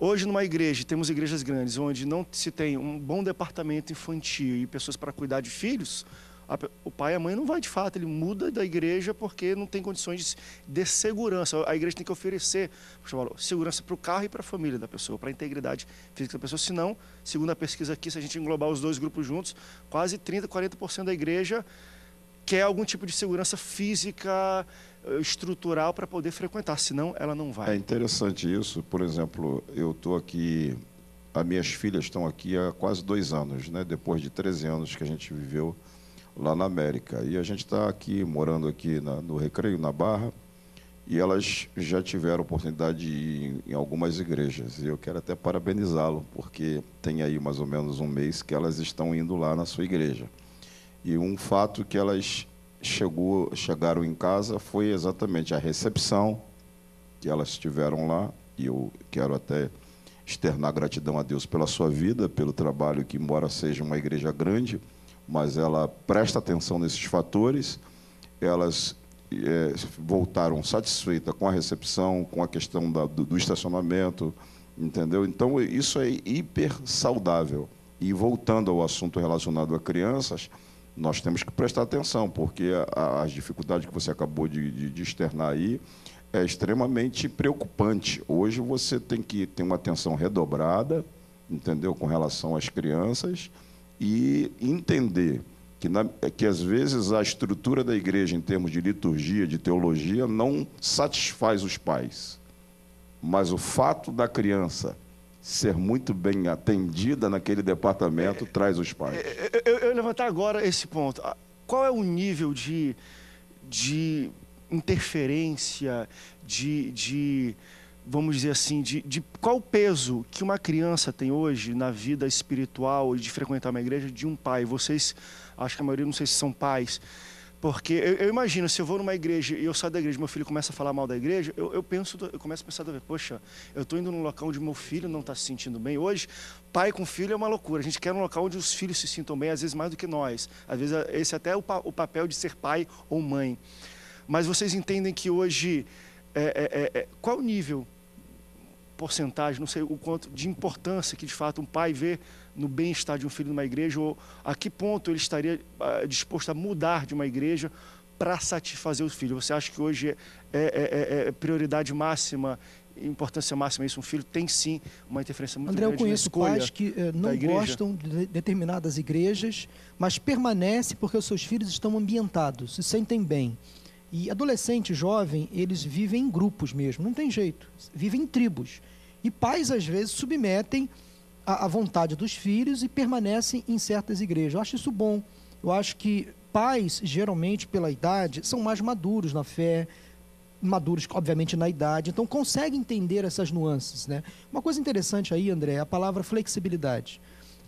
Hoje, numa igreja, temos igrejas grandes, onde não se tem um bom departamento infantil e pessoas para cuidar de filhos, o pai e a mãe não vai de fato, ele muda da igreja porque não tem condições de segurança. A igreja tem que oferecer segurança para o carro e para a família da pessoa, para a integridade física da pessoa. Senão, segundo a pesquisa aqui, se a gente englobar os dois grupos juntos, quase 30%, 40% da igreja quer algum tipo de segurança física, estrutural para poder frequentar, senão ela não vai. É interessante isso. Por exemplo, eu estou aqui, as minhas filhas estão aqui há quase 2 anos, né? Depois de 13 anos que a gente viveu lá na América. E a gente está aqui, morando aqui no Recreio, na Barra, e elas já tiveram oportunidade de ir em algumas igrejas. E eu quero até parabenizá-lo, porque tem aí mais ou menos um mês que elas estão indo lá na sua igreja. E um fato que elas chegaram em casa foi exatamente a recepção que elas tiveram lá, e eu quero até externar gratidão a Deus pela sua vida, pelo trabalho que, embora seja uma igreja grande, mas ela presta atenção nesses fatores. Elas voltaram satisfeitas com a recepção, com a questão do estacionamento, entendeu? Então, isso é hiper saudável. E, voltando ao assunto relacionado a crianças, nós temos que prestar atenção, porque as dificuldades que você acabou de externar aí é extremamente preocupante. Hoje você tem que ter uma atenção redobrada, entendeu, com relação às crianças, e entender que às vezes a estrutura da igreja, em termos de liturgia, de teologia, não satisfaz os pais. Mas o fato da criança ser muito bem atendida naquele departamento traz os pais. Eu levantar agora esse ponto. Qual é o nível de interferência, vamos dizer assim, de qual o peso que uma criança tem hoje na vida espiritual de frequentar uma igreja de um pai? Vocês, acho que a maioria, não sei se são pais, porque eu imagino, se eu vou numa igreja e eu saio da igreja e meu filho começa a falar mal da igreja, eu começo a pensar, poxa, eu estou indo num local onde meu filho não está se sentindo bem. Hoje, pai com filho é uma loucura. A gente quer um local onde os filhos se sintam bem, às vezes mais do que nós. Às vezes esse até é o papel de ser pai ou mãe. Mas vocês entendem que hoje, qual o nível, porcentagem, não sei o quanto, de importância que de fato um pai vê no bem-estar de um filho numa igreja, ou a que ponto ele estaria disposto a mudar de uma igreja para satisfazer o filho? Você acha que hoje é prioridade máxima, importância máxima isso? Um filho tem sim uma interferência muito grande. André, eu conheço pais que não gostam de determinadas igrejas, mas permanecem porque os seus filhos estão ambientados, se sentem bem. E adolescente, jovem, eles vivem em grupos mesmo, não tem jeito, vivem em tribos. E pais, às vezes, submetem à vontade dos filhos e permanecem em certas igrejas. Eu acho isso bom. Eu acho que pais, geralmente, pela idade, são mais maduros na fé, maduros, obviamente, na idade, então conseguem entender essas nuances, né? Uma coisa interessante aí, André, é a palavra flexibilidade.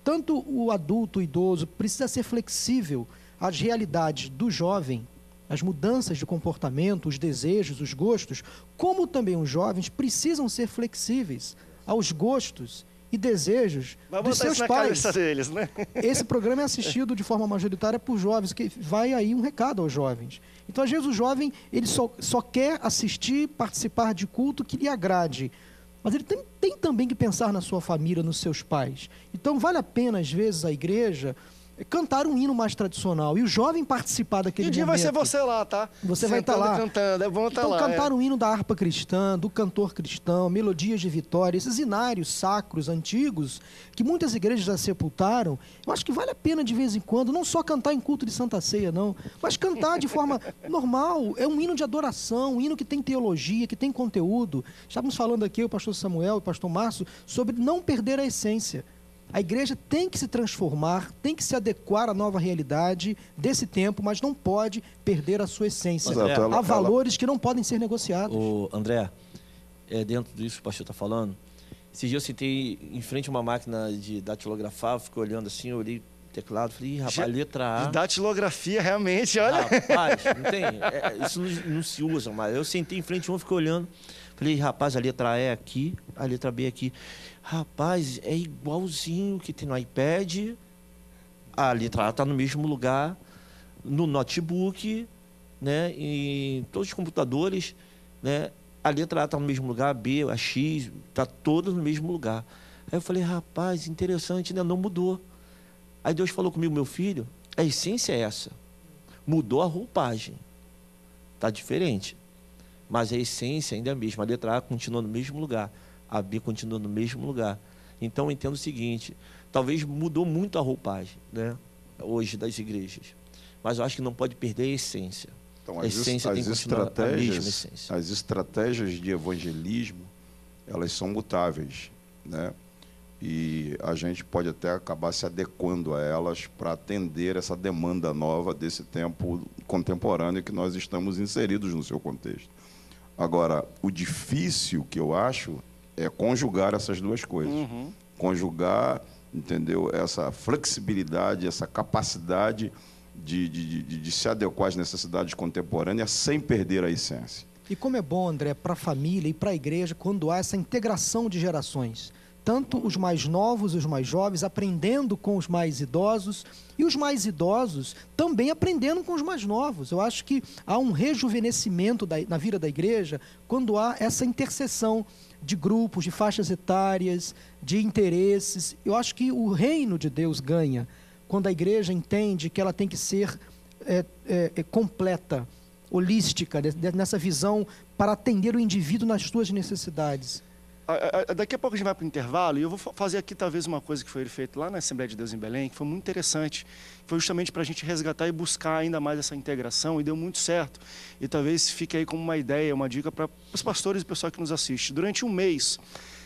Tanto o adulto, o idoso, precisa ser flexível às realidades do jovem, as mudanças de comportamento, os desejos, os gostos, como também os jovens precisam ser flexíveis aos gostos e desejos dos seus pais. Deles, né? Esse programa é assistido de forma majoritária por jovens, que vai aí um recado aos jovens. Então, às vezes, o jovem ele só quer assistir, participar de culto que lhe agrade, mas ele tem também que pensar na sua família, nos seus pais. Então, vale a pena, às vezes, a igreja cantar um hino mais tradicional e o jovem participar daquele E o dia momento. vai ser você lá, tá? Você vai estar Sentando, lá. cantando, é bom estar Então, lá. cantar o hino da harpa cristã, do cantor cristão, melodias de vitória, esses hinários sacros, antigos, que muitas igrejas já sepultaram, eu acho que vale a pena de vez em quando, não só cantar em culto de Santa Ceia, não, mas cantar de forma normal. É um hino de adoração, um hino que tem teologia, que tem conteúdo. Estávamos falando aqui, o pastor Samuel e o pastor Márcio, sobre não perder a essência. A igreja tem que se transformar, tem que se adequar à nova realidade desse tempo, mas não pode perder a sua essência. Exato, Há valores que não podem ser negociados. Ô, André, dentro disso que o pastor está falando, esses dias eu sentei em frente a uma máquina de datilografar, fiquei olhando assim, eu olhei o teclado, falei, rapaz, letra A. Datilografia, realmente, olha. Rapaz, não tem, isso não se usa, mas eu sentei em frente a um, fiquei olhando, falei, rapaz, a letra A é aqui, a letra B é aqui. Rapaz, é igualzinho que tem no iPad, a letra A está no mesmo lugar, no notebook, né, em todos os computadores, né, a letra A está no mesmo lugar, a B, a X, está todas no mesmo lugar. Aí eu falei, rapaz, interessante, né, não mudou. Aí Deus falou comigo, meu filho, a essência é essa, mudou a roupagem, está diferente, mas a essência ainda é a mesma, a letra A continua no mesmo lugar. A B continua no mesmo lugar. Então, eu entendo o seguinte, talvez mudou muito a roupagem, né, hoje das igrejas, mas eu acho que não pode perder a essência. Então, A essência tem que continuar a mesma essência. as estratégias de evangelismo, elas são mutáveis, né? E a gente pode até acabar se adequando a elas para atender essa demanda nova desse tempo contemporâneo que nós estamos inseridos no seu contexto. Agora, o difícil que eu acho é conjugar essas duas coisas. Conjugar, entendeu? Essa flexibilidade, essa capacidade de se adequar às necessidades contemporâneas sem perder a essência. E como é bom, André, para a família e para a igreja, quando há essa integração de gerações. Tanto os mais novos e os mais jovens aprendendo com os mais idosos e os mais idosos também aprendendo com os mais novos. Eu acho que há um rejuvenescimento na vida da igreja quando há essa interseção de grupos, de faixas etárias, de interesses. Eu acho que o reino de Deus ganha quando a igreja entende que ela tem que ser completa, holística, nessa visão para atender o indivíduo nas suas necessidades. Daqui a pouco a gente vai para o intervalo e eu vou fazer aqui talvez uma coisa que foi feita lá na Assembleia de Deus em Belém, que foi muito interessante. Foi justamente para a gente resgatar e buscar ainda mais essa integração e deu muito certo. E talvez fique aí como uma ideia, uma dica para os pastores e o pessoal que nos assiste. Durante um mês,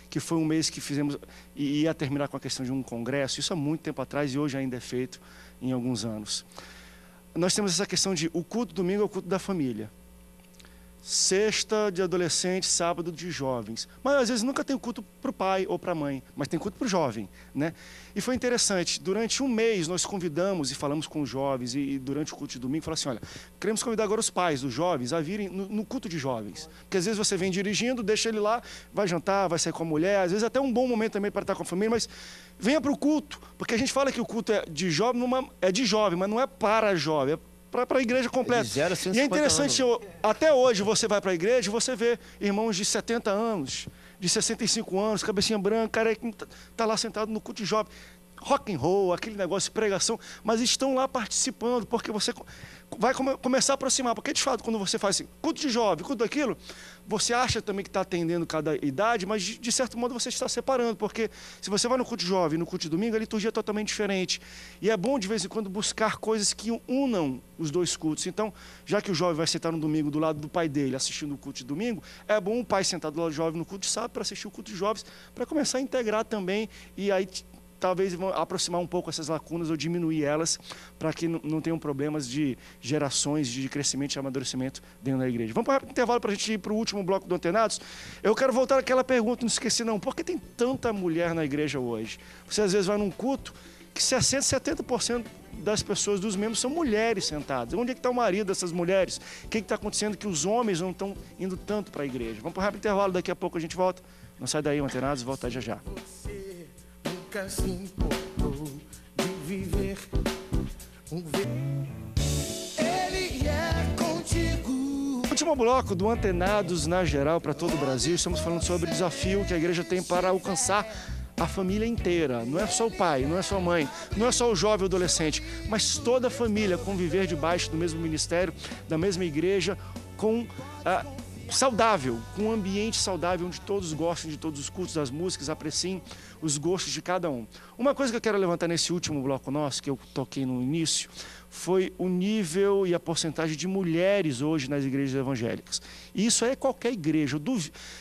que foi um mês que fizemos, e ia terminar com a questão de um congresso, isso há muito tempo atrás e hoje ainda é feito em alguns anos. Nós temos essa questão de o culto domingo é o culto da família. Sexta de adolescentes, sábado de jovens. Mas às vezes nunca tem culto para o pai ou para a mãe, mas tem culto para o jovem, né? E foi interessante, durante um mês nós convidamos e falamos com os jovens, e durante o culto de domingo, falamos assim, olha, queremos convidar agora os pais dos jovens a virem no culto de jovens. Porque às vezes você vem dirigindo, deixa ele lá, vai jantar, vai sair com a mulher, às vezes até um bom momento também para estar com a família, mas venha para o culto, porque a gente fala que o culto é de jovem, mas não é para jovem, para a igreja completa. E é interessante, até hoje você vai para a igreja e você vê irmãos de 70 anos, de 65 anos, cabecinha branca, cara que está lá sentado no culto de jovem. Rock and roll, aquele negócio de pregação, mas estão lá participando, porque você vai começar a aproximar. Porque, de fato, quando você faz assim, culto de jovem, culto daquilo, você acha também que está atendendo cada idade, mas, de certo modo, você está separando. Porque se você vai no culto de jovem e no culto de domingo, a liturgia é totalmente diferente. E é bom, de vez em quando, buscar coisas que unam os dois cultos. Então, já que o jovem vai sentar no domingo do lado do pai dele, assistindo o culto de domingo, é bom o pai sentar do lado do jovem no culto de sábado para assistir o culto de jovens, para começar a integrar também, e aí talvez vão aproximar um pouco essas lacunas ou diminuir elas, para que não tenham problemas de gerações, de crescimento e amadurecimento dentro da igreja. Vamos para o intervalo para a gente ir para o último bloco do Antenados. Eu quero voltar àquela pergunta, não esqueci não, por que tem tanta mulher na igreja hoje? Você às vezes vai num culto que 60%, 70% das pessoas, dos membros, são mulheres sentadas. Onde é que está o marido dessas mulheres? O que está acontecendo que os homens não estão indo tanto para a igreja? Vamos para o rápido intervalo, daqui a pouco a gente volta. Não sai daí, Antenados, volta já já. Nunca se importou de viver Ele é contigo. Último bloco do Antenados na geral para todo o Brasil. Estamos falando sobre o desafio que a igreja tem para alcançar a família inteira, não é só o pai, não é só a mãe, não é só o jovem ou adolescente, mas toda a família conviver debaixo do mesmo ministério, da mesma igreja, com saudável, com um ambiente saudável onde todos gostem de todos os cultos, das músicas, apreciem os gostos de cada um. Uma coisa que eu quero levantar nesse último bloco nosso, que eu toquei no início, foi o nível e a porcentagem de mulheres hoje nas igrejas evangélicas. E isso é qualquer igreja.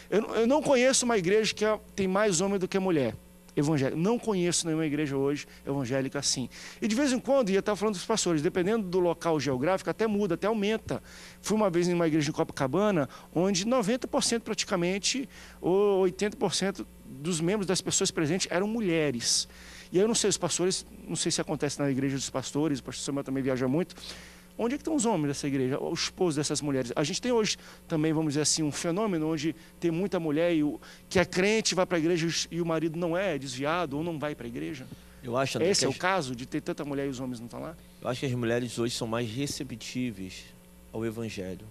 Eu não conheço uma igreja que tem mais homem do que mulher evangélica. Não conheço nenhuma igreja hoje evangélica assim. E de vez em quando, e eu estava falando dos pastores, dependendo do local geográfico, até muda, até aumenta. Fui uma vez em uma igreja em Copacabana, onde 90% praticamente, ou 80% dos membros das pessoas presentes eram mulheres. E eu não sei, os pastores, não sei se acontece na igreja dos pastores, o pastor Samuel também viaja muito. Onde é que estão os homens dessa igreja, os esposos dessas mulheres? A gente tem hoje também, vamos dizer assim, um fenômeno onde tem muita mulher que é crente, vai para a igreja e o marido não é desviado ou não vai para a igreja. Eu acho, André, esse é o caso de ter tanta mulher e os homens não estão lá? Eu acho que as mulheres hoje são mais receptíveis ao evangelho.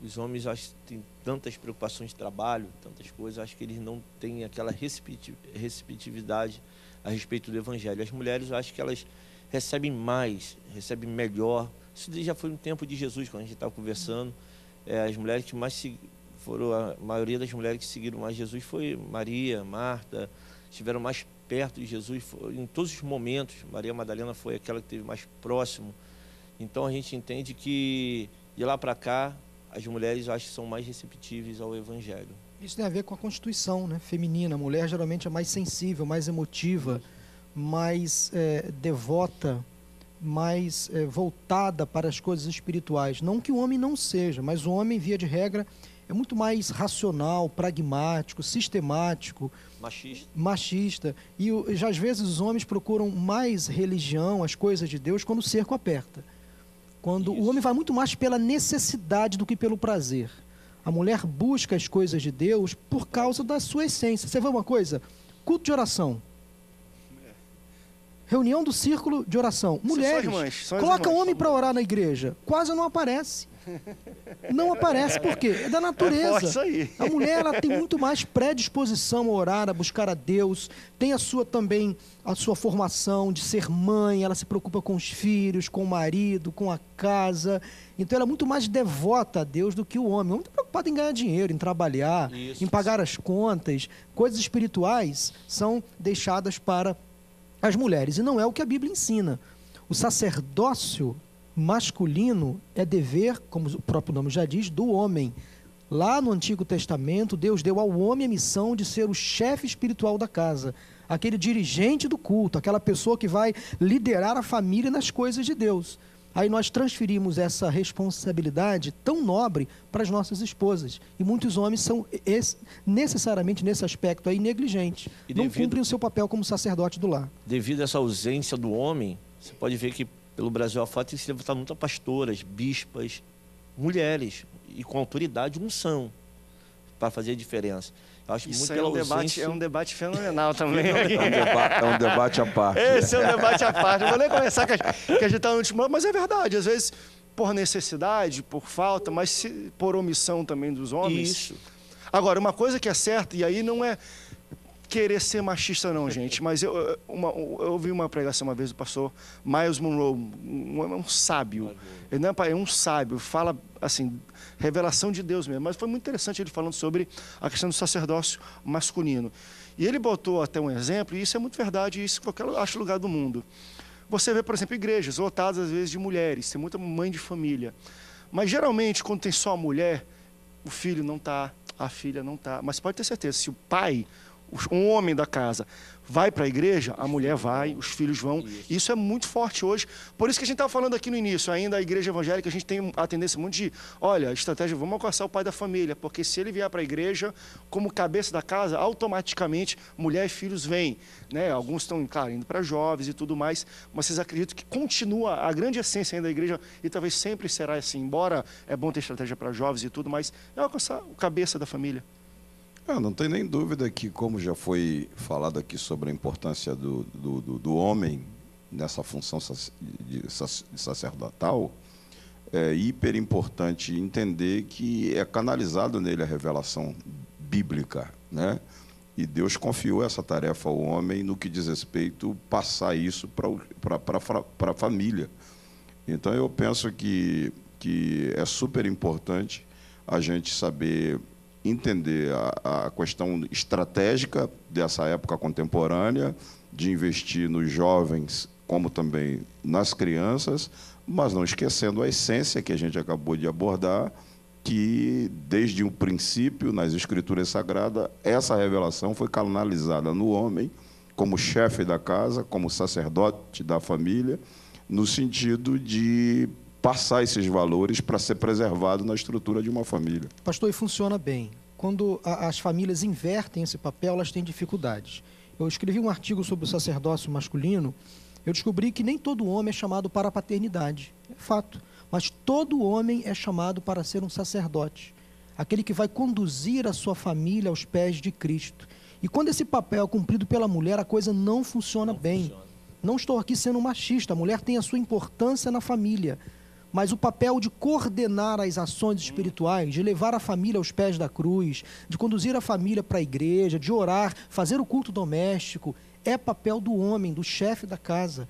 Os homens, acho que têm tantas preocupações de trabalho, tantas coisas, acho que eles não têm aquela receptividade a respeito do evangelho. As mulheres, eu acho que elas recebem mais, recebem melhor. Isso já foi no tempo de Jesus, quando a gente estava conversando. As mulheres que mais foram, a maioria das mulheres que seguiram mais Jesus foi Maria, Marta, estiveram mais perto de Jesus em todos os momentos. Maria Madalena foi aquela que esteve mais próximo. Então a gente entende que de lá para cá as mulheres, eu acho que são mais receptíveis ao evangelho. Isso tem a ver com a constituição, né, feminina. A mulher geralmente é mais sensível, mais emotiva, mais devota, mais voltada para as coisas espirituais. Não que o homem não seja, mas o homem, via de regra, é muito mais racional, pragmático, sistemático, machista. E já às vezes os homens procuram mais religião, as coisas de Deus, quando o cerco aperta. Quando o homem vai muito mais pela necessidade do que pelo prazer. A mulher busca as coisas de Deus por causa da sua essência. Você vê uma coisa? Culto de oração. Reunião do círculo de oração. Mulheres, coloca homem para orar na igreja. Quase não aparece. Não aparece, por quê? É da natureza. Isso aí. A mulher, ela tem muito mais predisposição a orar, a buscar a Deus. Tem também a sua formação de ser mãe. Ela se preocupa com os filhos, com o marido, com a casa. Então ela é muito mais devota a Deus do que o homem. O homem está preocupado em ganhar dinheiro, em trabalhar, em pagar as contas. Coisas espirituais são deixadas para as mulheres. E não é o que a Bíblia ensina. O sacerdócio masculino é dever, como o próprio nome já diz, do homem. Lá no Antigo Testamento, Deus deu ao homem a missão de ser o chefe espiritual da casa, aquele dirigente do culto, aquela pessoa que vai liderar a família nas coisas de Deus. Aí nós transferimos essa responsabilidade tão nobre para as nossas esposas. E muitos homens são necessariamente, nesse aspecto aí, negligentes. Não cumprem o seu papel como sacerdote do lar. Devido a essa ausência do homem, você pode ver que pelo Brasil afora tem se levantado muitas pastoras, bispas, mulheres, e com autoridade, unção, para fazer a diferença. Eu acho isso muito é pela ausência... é um debate fenomenal também. É um debate à parte. Esse é um debate à parte. Eu vou nem começar que a gente está no último, mas é verdade. Às vezes, por necessidade, por falta, mas por omissão também dos homens. Isso. Agora, uma coisa que é certa, e aí não é querer ser machista não, gente, mas eu ouvi uma pregação uma vez do pastor Miles Monroe, um sábio. Ele não é um sábio, fala assim, revelação de Deus mesmo. Mas foi muito interessante ele falando sobre a questão do sacerdócio masculino. E ele botou até um exemplo, e isso é muito verdade, isso em qualquer lugar do mundo. Você vê, por exemplo, igrejas lotadas às vezes de mulheres, tem muita mãe de família. Mas geralmente, quando tem só a mulher, o filho não está, a filha não está. Mas pode ter certeza, se o pai, um homem da casa, vai para a igreja, a mulher vai, os filhos vão. Isso é muito forte hoje. Por isso que a gente estava falando aqui no início, ainda a igreja evangélica, a gente tem a tendência muito de, olha, a estratégia, vamos alcançar o pai da família, porque se ele vier para a igreja como cabeça da casa, automaticamente mulher e filhos vêm. Né? Alguns estão, claro, indo para jovens e tudo mais, mas vocês acreditam que continua a grande essência ainda da igreja, e talvez sempre será assim, embora é bom ter estratégia para jovens e tudo, mas é alcançar o cabeça da família. Não tem nem dúvida que, como já foi falado aqui sobre a importância do homem nessa função sacerdotal, é hiper importante entender que é canalizado nele a revelação bíblica, né? E Deus confiou essa tarefa ao homem no que diz respeito a passar isso para a família. Então, eu penso que é super importante a gente saber entender a questão estratégica dessa época contemporânea, de investir nos jovens, como também nas crianças, mas não esquecendo a essência que a gente acabou de abordar, que, desde o princípio, nas Escrituras Sagradas, essa revelação foi canalizada no homem, como chefe da casa, como sacerdote da família, no sentido de passar esses valores para ser preservado na estrutura de uma família. Pastor, e funciona bem. Quando as famílias invertem esse papel, elas têm dificuldades. Eu escrevi um artigo sobre o sacerdócio masculino, eu descobri que nem todo homem é chamado para a paternidade, é fato. Mas todo homem é chamado para ser um sacerdote, aquele que vai conduzir a sua família aos pés de Cristo. E quando esse papel é cumprido pela mulher, a coisa não funciona bem. Não estou aqui sendo machista, a mulher tem a sua importância na família, mas o papel de coordenar as ações espirituais, de levar a família aos pés da cruz, de conduzir a família para a igreja, de orar, fazer o culto doméstico, é papel do homem, do chefe da casa.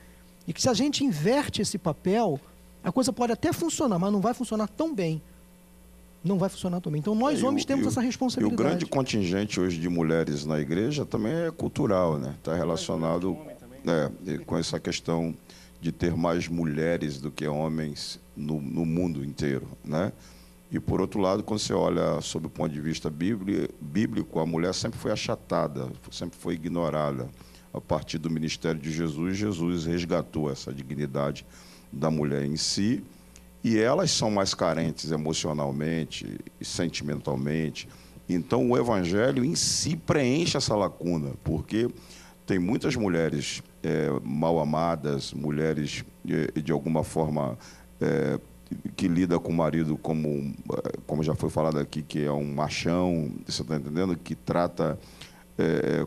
E que se a gente inverte esse papel, a coisa pode até funcionar, mas não vai funcionar tão bem. Não vai funcionar tão bem. Então, nós homens temos essa responsabilidade. E o grande contingente hoje de mulheres na igreja também é cultural, né? Está relacionado com essa questão de ter mais mulheres do que homens no mundo inteiro, né? E, por outro lado, quando você olha sob o ponto de vista bíblico, a mulher sempre foi achatada, sempre foi ignorada. A partir do ministério de Jesus, Jesus resgatou essa dignidade da mulher em si, e elas são mais carentes emocionalmente e sentimentalmente. Então, o Evangelho em si preenche essa lacuna, porque tem muitas mulheres mal amadas, mulheres, de alguma forma, que lidam com o marido como já foi falado aqui, que é um machão, você está entendendo? Que trata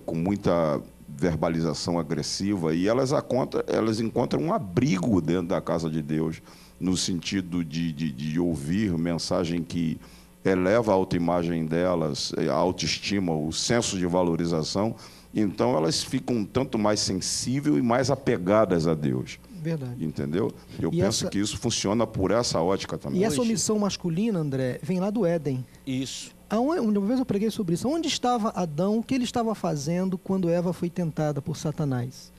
com muita verbalização agressiva, e elas encontram um abrigo dentro da casa de Deus, no sentido de ouvir mensagem que eleva a autoimagem delas, a autoestima, o senso de valorização. Então, elas ficam um tanto mais sensíveis e mais apegadas a Deus. Verdade. Entendeu? Eu penso que isso funciona por essa ótica também. E essa omissão masculina, André, vem lá do Éden. Isso. Uma vez eu preguei sobre isso. Onde estava Adão? O que ele estava fazendo quando Eva foi tentada por Satanás?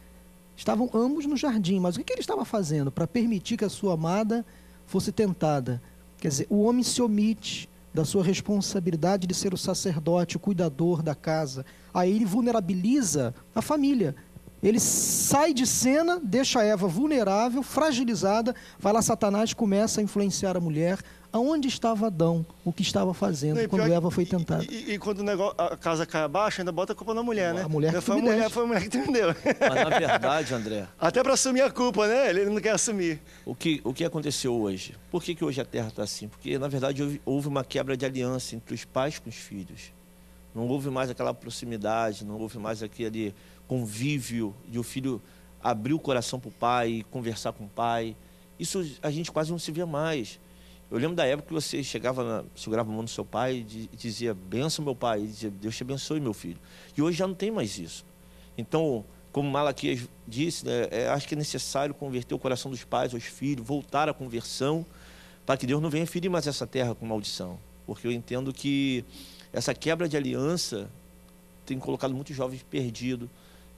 Estavam ambos no jardim, mas o que ele estava fazendo para permitir que a sua amada fosse tentada? Quer dizer, o homem se omite da sua responsabilidade de ser o sacerdote, o cuidador da casa. Aí ele vulnerabiliza a família. Ele sai de cena, deixa a Eva vulnerável, fragilizada, vai lá Satanás, começa a influenciar a mulher. Aonde estava Adão? O que estava fazendo quando Eva foi tentada? E quando a casa cai abaixo, ainda bota a culpa na mulher, né? A mulher que foi a mulher que entendeu. Mas, na verdade, André... Até para assumir a culpa, né? Ele não quer assumir. O que aconteceu hoje? Por que hoje a Terra está assim? Porque, na verdade, houve uma quebra de aliança entre os pais com os filhos. Não houve mais aquela proximidade, não houve mais aquele convívio de o filho abrir o coração para o pai, conversar com o pai. Isso a gente quase não se vê mais. Eu lembro da época que você chegava, segurava a mão do seu pai e dizia, benção meu pai, e dizia, Deus te abençoe meu filho. E hoje já não tem mais isso. Então, como Malaquias disse, né, acho que é necessário converter o coração dos pais aos filhos, voltar à conversão, para que Deus não venha ferir mais essa terra com maldição. Porque eu entendo que essa quebra de aliança tem colocado muitos jovens perdidos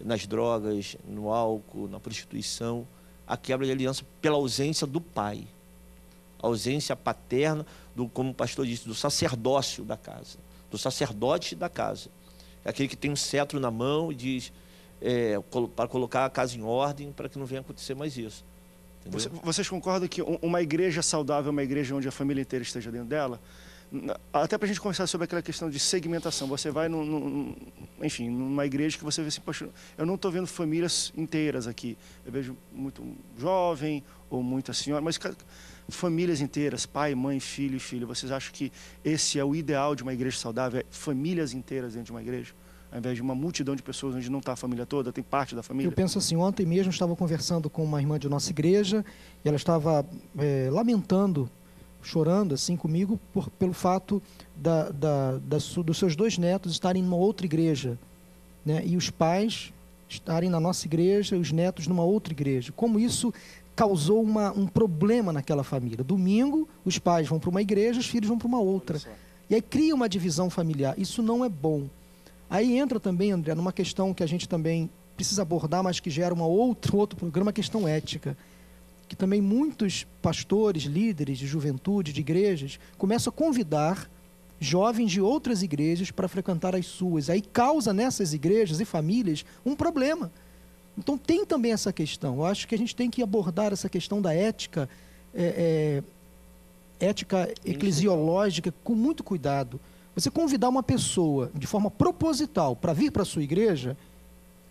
nas drogas, no álcool, na prostituição. A quebra de aliança pela ausência do pai. A ausência paterna, como o pastor disse, do sacerdócio da casa, do sacerdote da casa. É aquele que tem um cetro na mão e diz, para colocar a casa em ordem, para que não venha acontecer mais isso. Vocês concordam que uma igreja saudável é uma igreja onde a família inteira esteja dentro dela? Até para a gente conversar sobre aquela questão de segmentação. Você vai, enfim, numa igreja que você vê assim, poxa, eu não estou vendo famílias inteiras aqui. Eu vejo muito jovem ou muita senhora, mas famílias inteiras, pai, mãe, filho e filha. Vocês acham que esse é o ideal de uma igreja saudável? É famílias inteiras dentro de uma igreja? Ao invés de uma multidão de pessoas onde não está a família toda, tem parte da família? Eu penso assim, ontem mesmo estava conversando com uma irmã de nossa igreja e ela estava chorando assim comigo pelo fato dos seus 2 netos estarem em uma outra igreja. né, e os pais estarem na nossa igreja e os netos numa outra igreja. Como isso causou um problema naquela família. Domingo, os pais vão para uma igreja, os filhos vão para uma outra. E aí cria uma divisão familiar. Isso não é bom. Aí entra também, André, numa questão que a gente também precisa abordar, mas que gera outro programa, a questão ética. Que também muitos pastores, líderes de juventude, de igrejas, começam a convidar jovens de outras igrejas para frequentar as suas. Aí causa nessas igrejas e famílias um problema. Então tem também essa questão. Eu acho que a gente tem que abordar essa questão da ética, ética eclesiológica, com muito cuidado. Você convidar uma pessoa de forma proposital para vir para a sua igreja,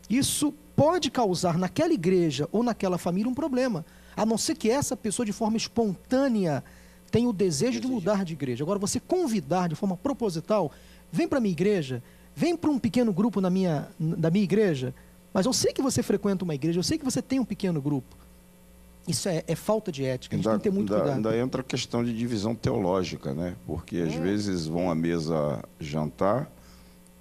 isso pode causar naquela igreja ou naquela família um problema. A não ser que essa pessoa, de forma espontânea, tenha o desejo de mudar de igreja. Agora, você convidar de forma proposital, vem para a minha igreja, vem para um pequeno grupo da minha igreja, mas eu sei que você frequenta uma igreja, eu sei que você tem um pequeno grupo. Isso é falta de ética, a gente tem que ter muito cuidado. Ainda entra a questão de divisão teológica, né? Porque às vezes vão à mesa jantar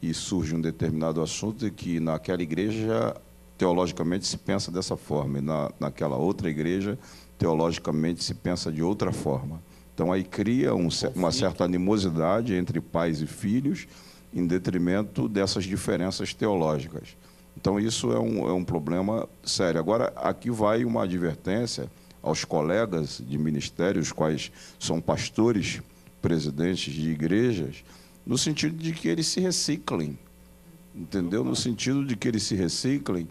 e surge um determinado assunto e que naquela igreja teologicamente se pensa dessa forma, e naquela outra igreja teologicamente se pensa de outra forma. Então aí cria uma certa animosidade entre pais e filhos em detrimento dessas diferenças teológicas. Então isso é um problema sério. Agora, aqui vai uma advertência aos colegas de ministério, os quais são pastores, presidentes de igrejas, no sentido de que eles se reciclem, entendeu? No sentido de que eles se reciclem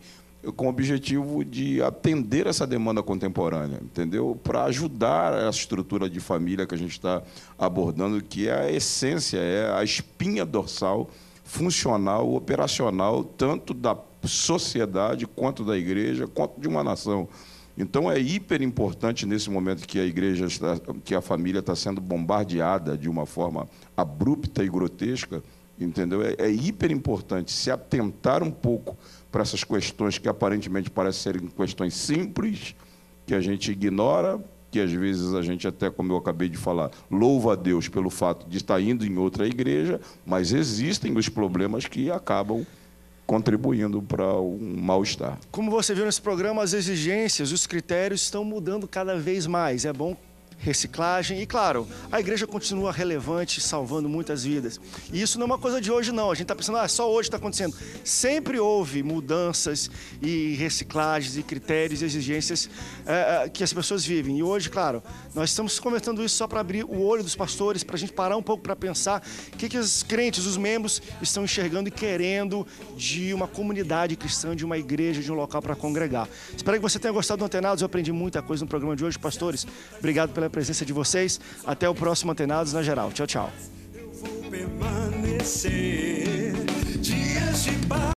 com o objetivo de atender essa demanda contemporânea, entendeu? Para ajudar a estrutura de família que a gente está abordando, que é a essência, é a espinha dorsal, funcional, operacional, tanto da sociedade, quanto da igreja, quanto de uma nação. Então, é hiper importante nesse momento que a igreja, que a família está sendo bombardeada de uma forma abrupta e grotesca, entendeu? É hiper importante se atentar um pouco para essas questões que aparentemente parecem serem questões simples, que a gente ignora, que às vezes a gente até, como eu acabei de falar, louva a Deus pelo fato de estar indo em outra igreja, mas existem os problemas que acabam contribuindo para um mal-estar. Como você viu nesse programa, as exigências, os critérios estão mudando cada vez mais. É bom reciclagem e, claro, a igreja continua relevante, salvando muitas vidas. E isso não é uma coisa de hoje, não. A gente está pensando, só hoje está acontecendo. Sempre houve mudanças e reciclagens e critérios e exigências que as pessoas vivem. E hoje, claro, nós estamos comentando isso só para abrir o olho dos pastores, para a gente parar um pouco para pensar o que os crentes, os membros, estão enxergando e querendo de uma comunidade cristã, de uma igreja, de um local para congregar. Espero que você tenha gostado do Antenados. Eu aprendi muita coisa no programa de hoje. Pastores, obrigado pela presença de vocês. Até o próximo Antenados na Geral. Tchau, tchau. Eu vou permanecer.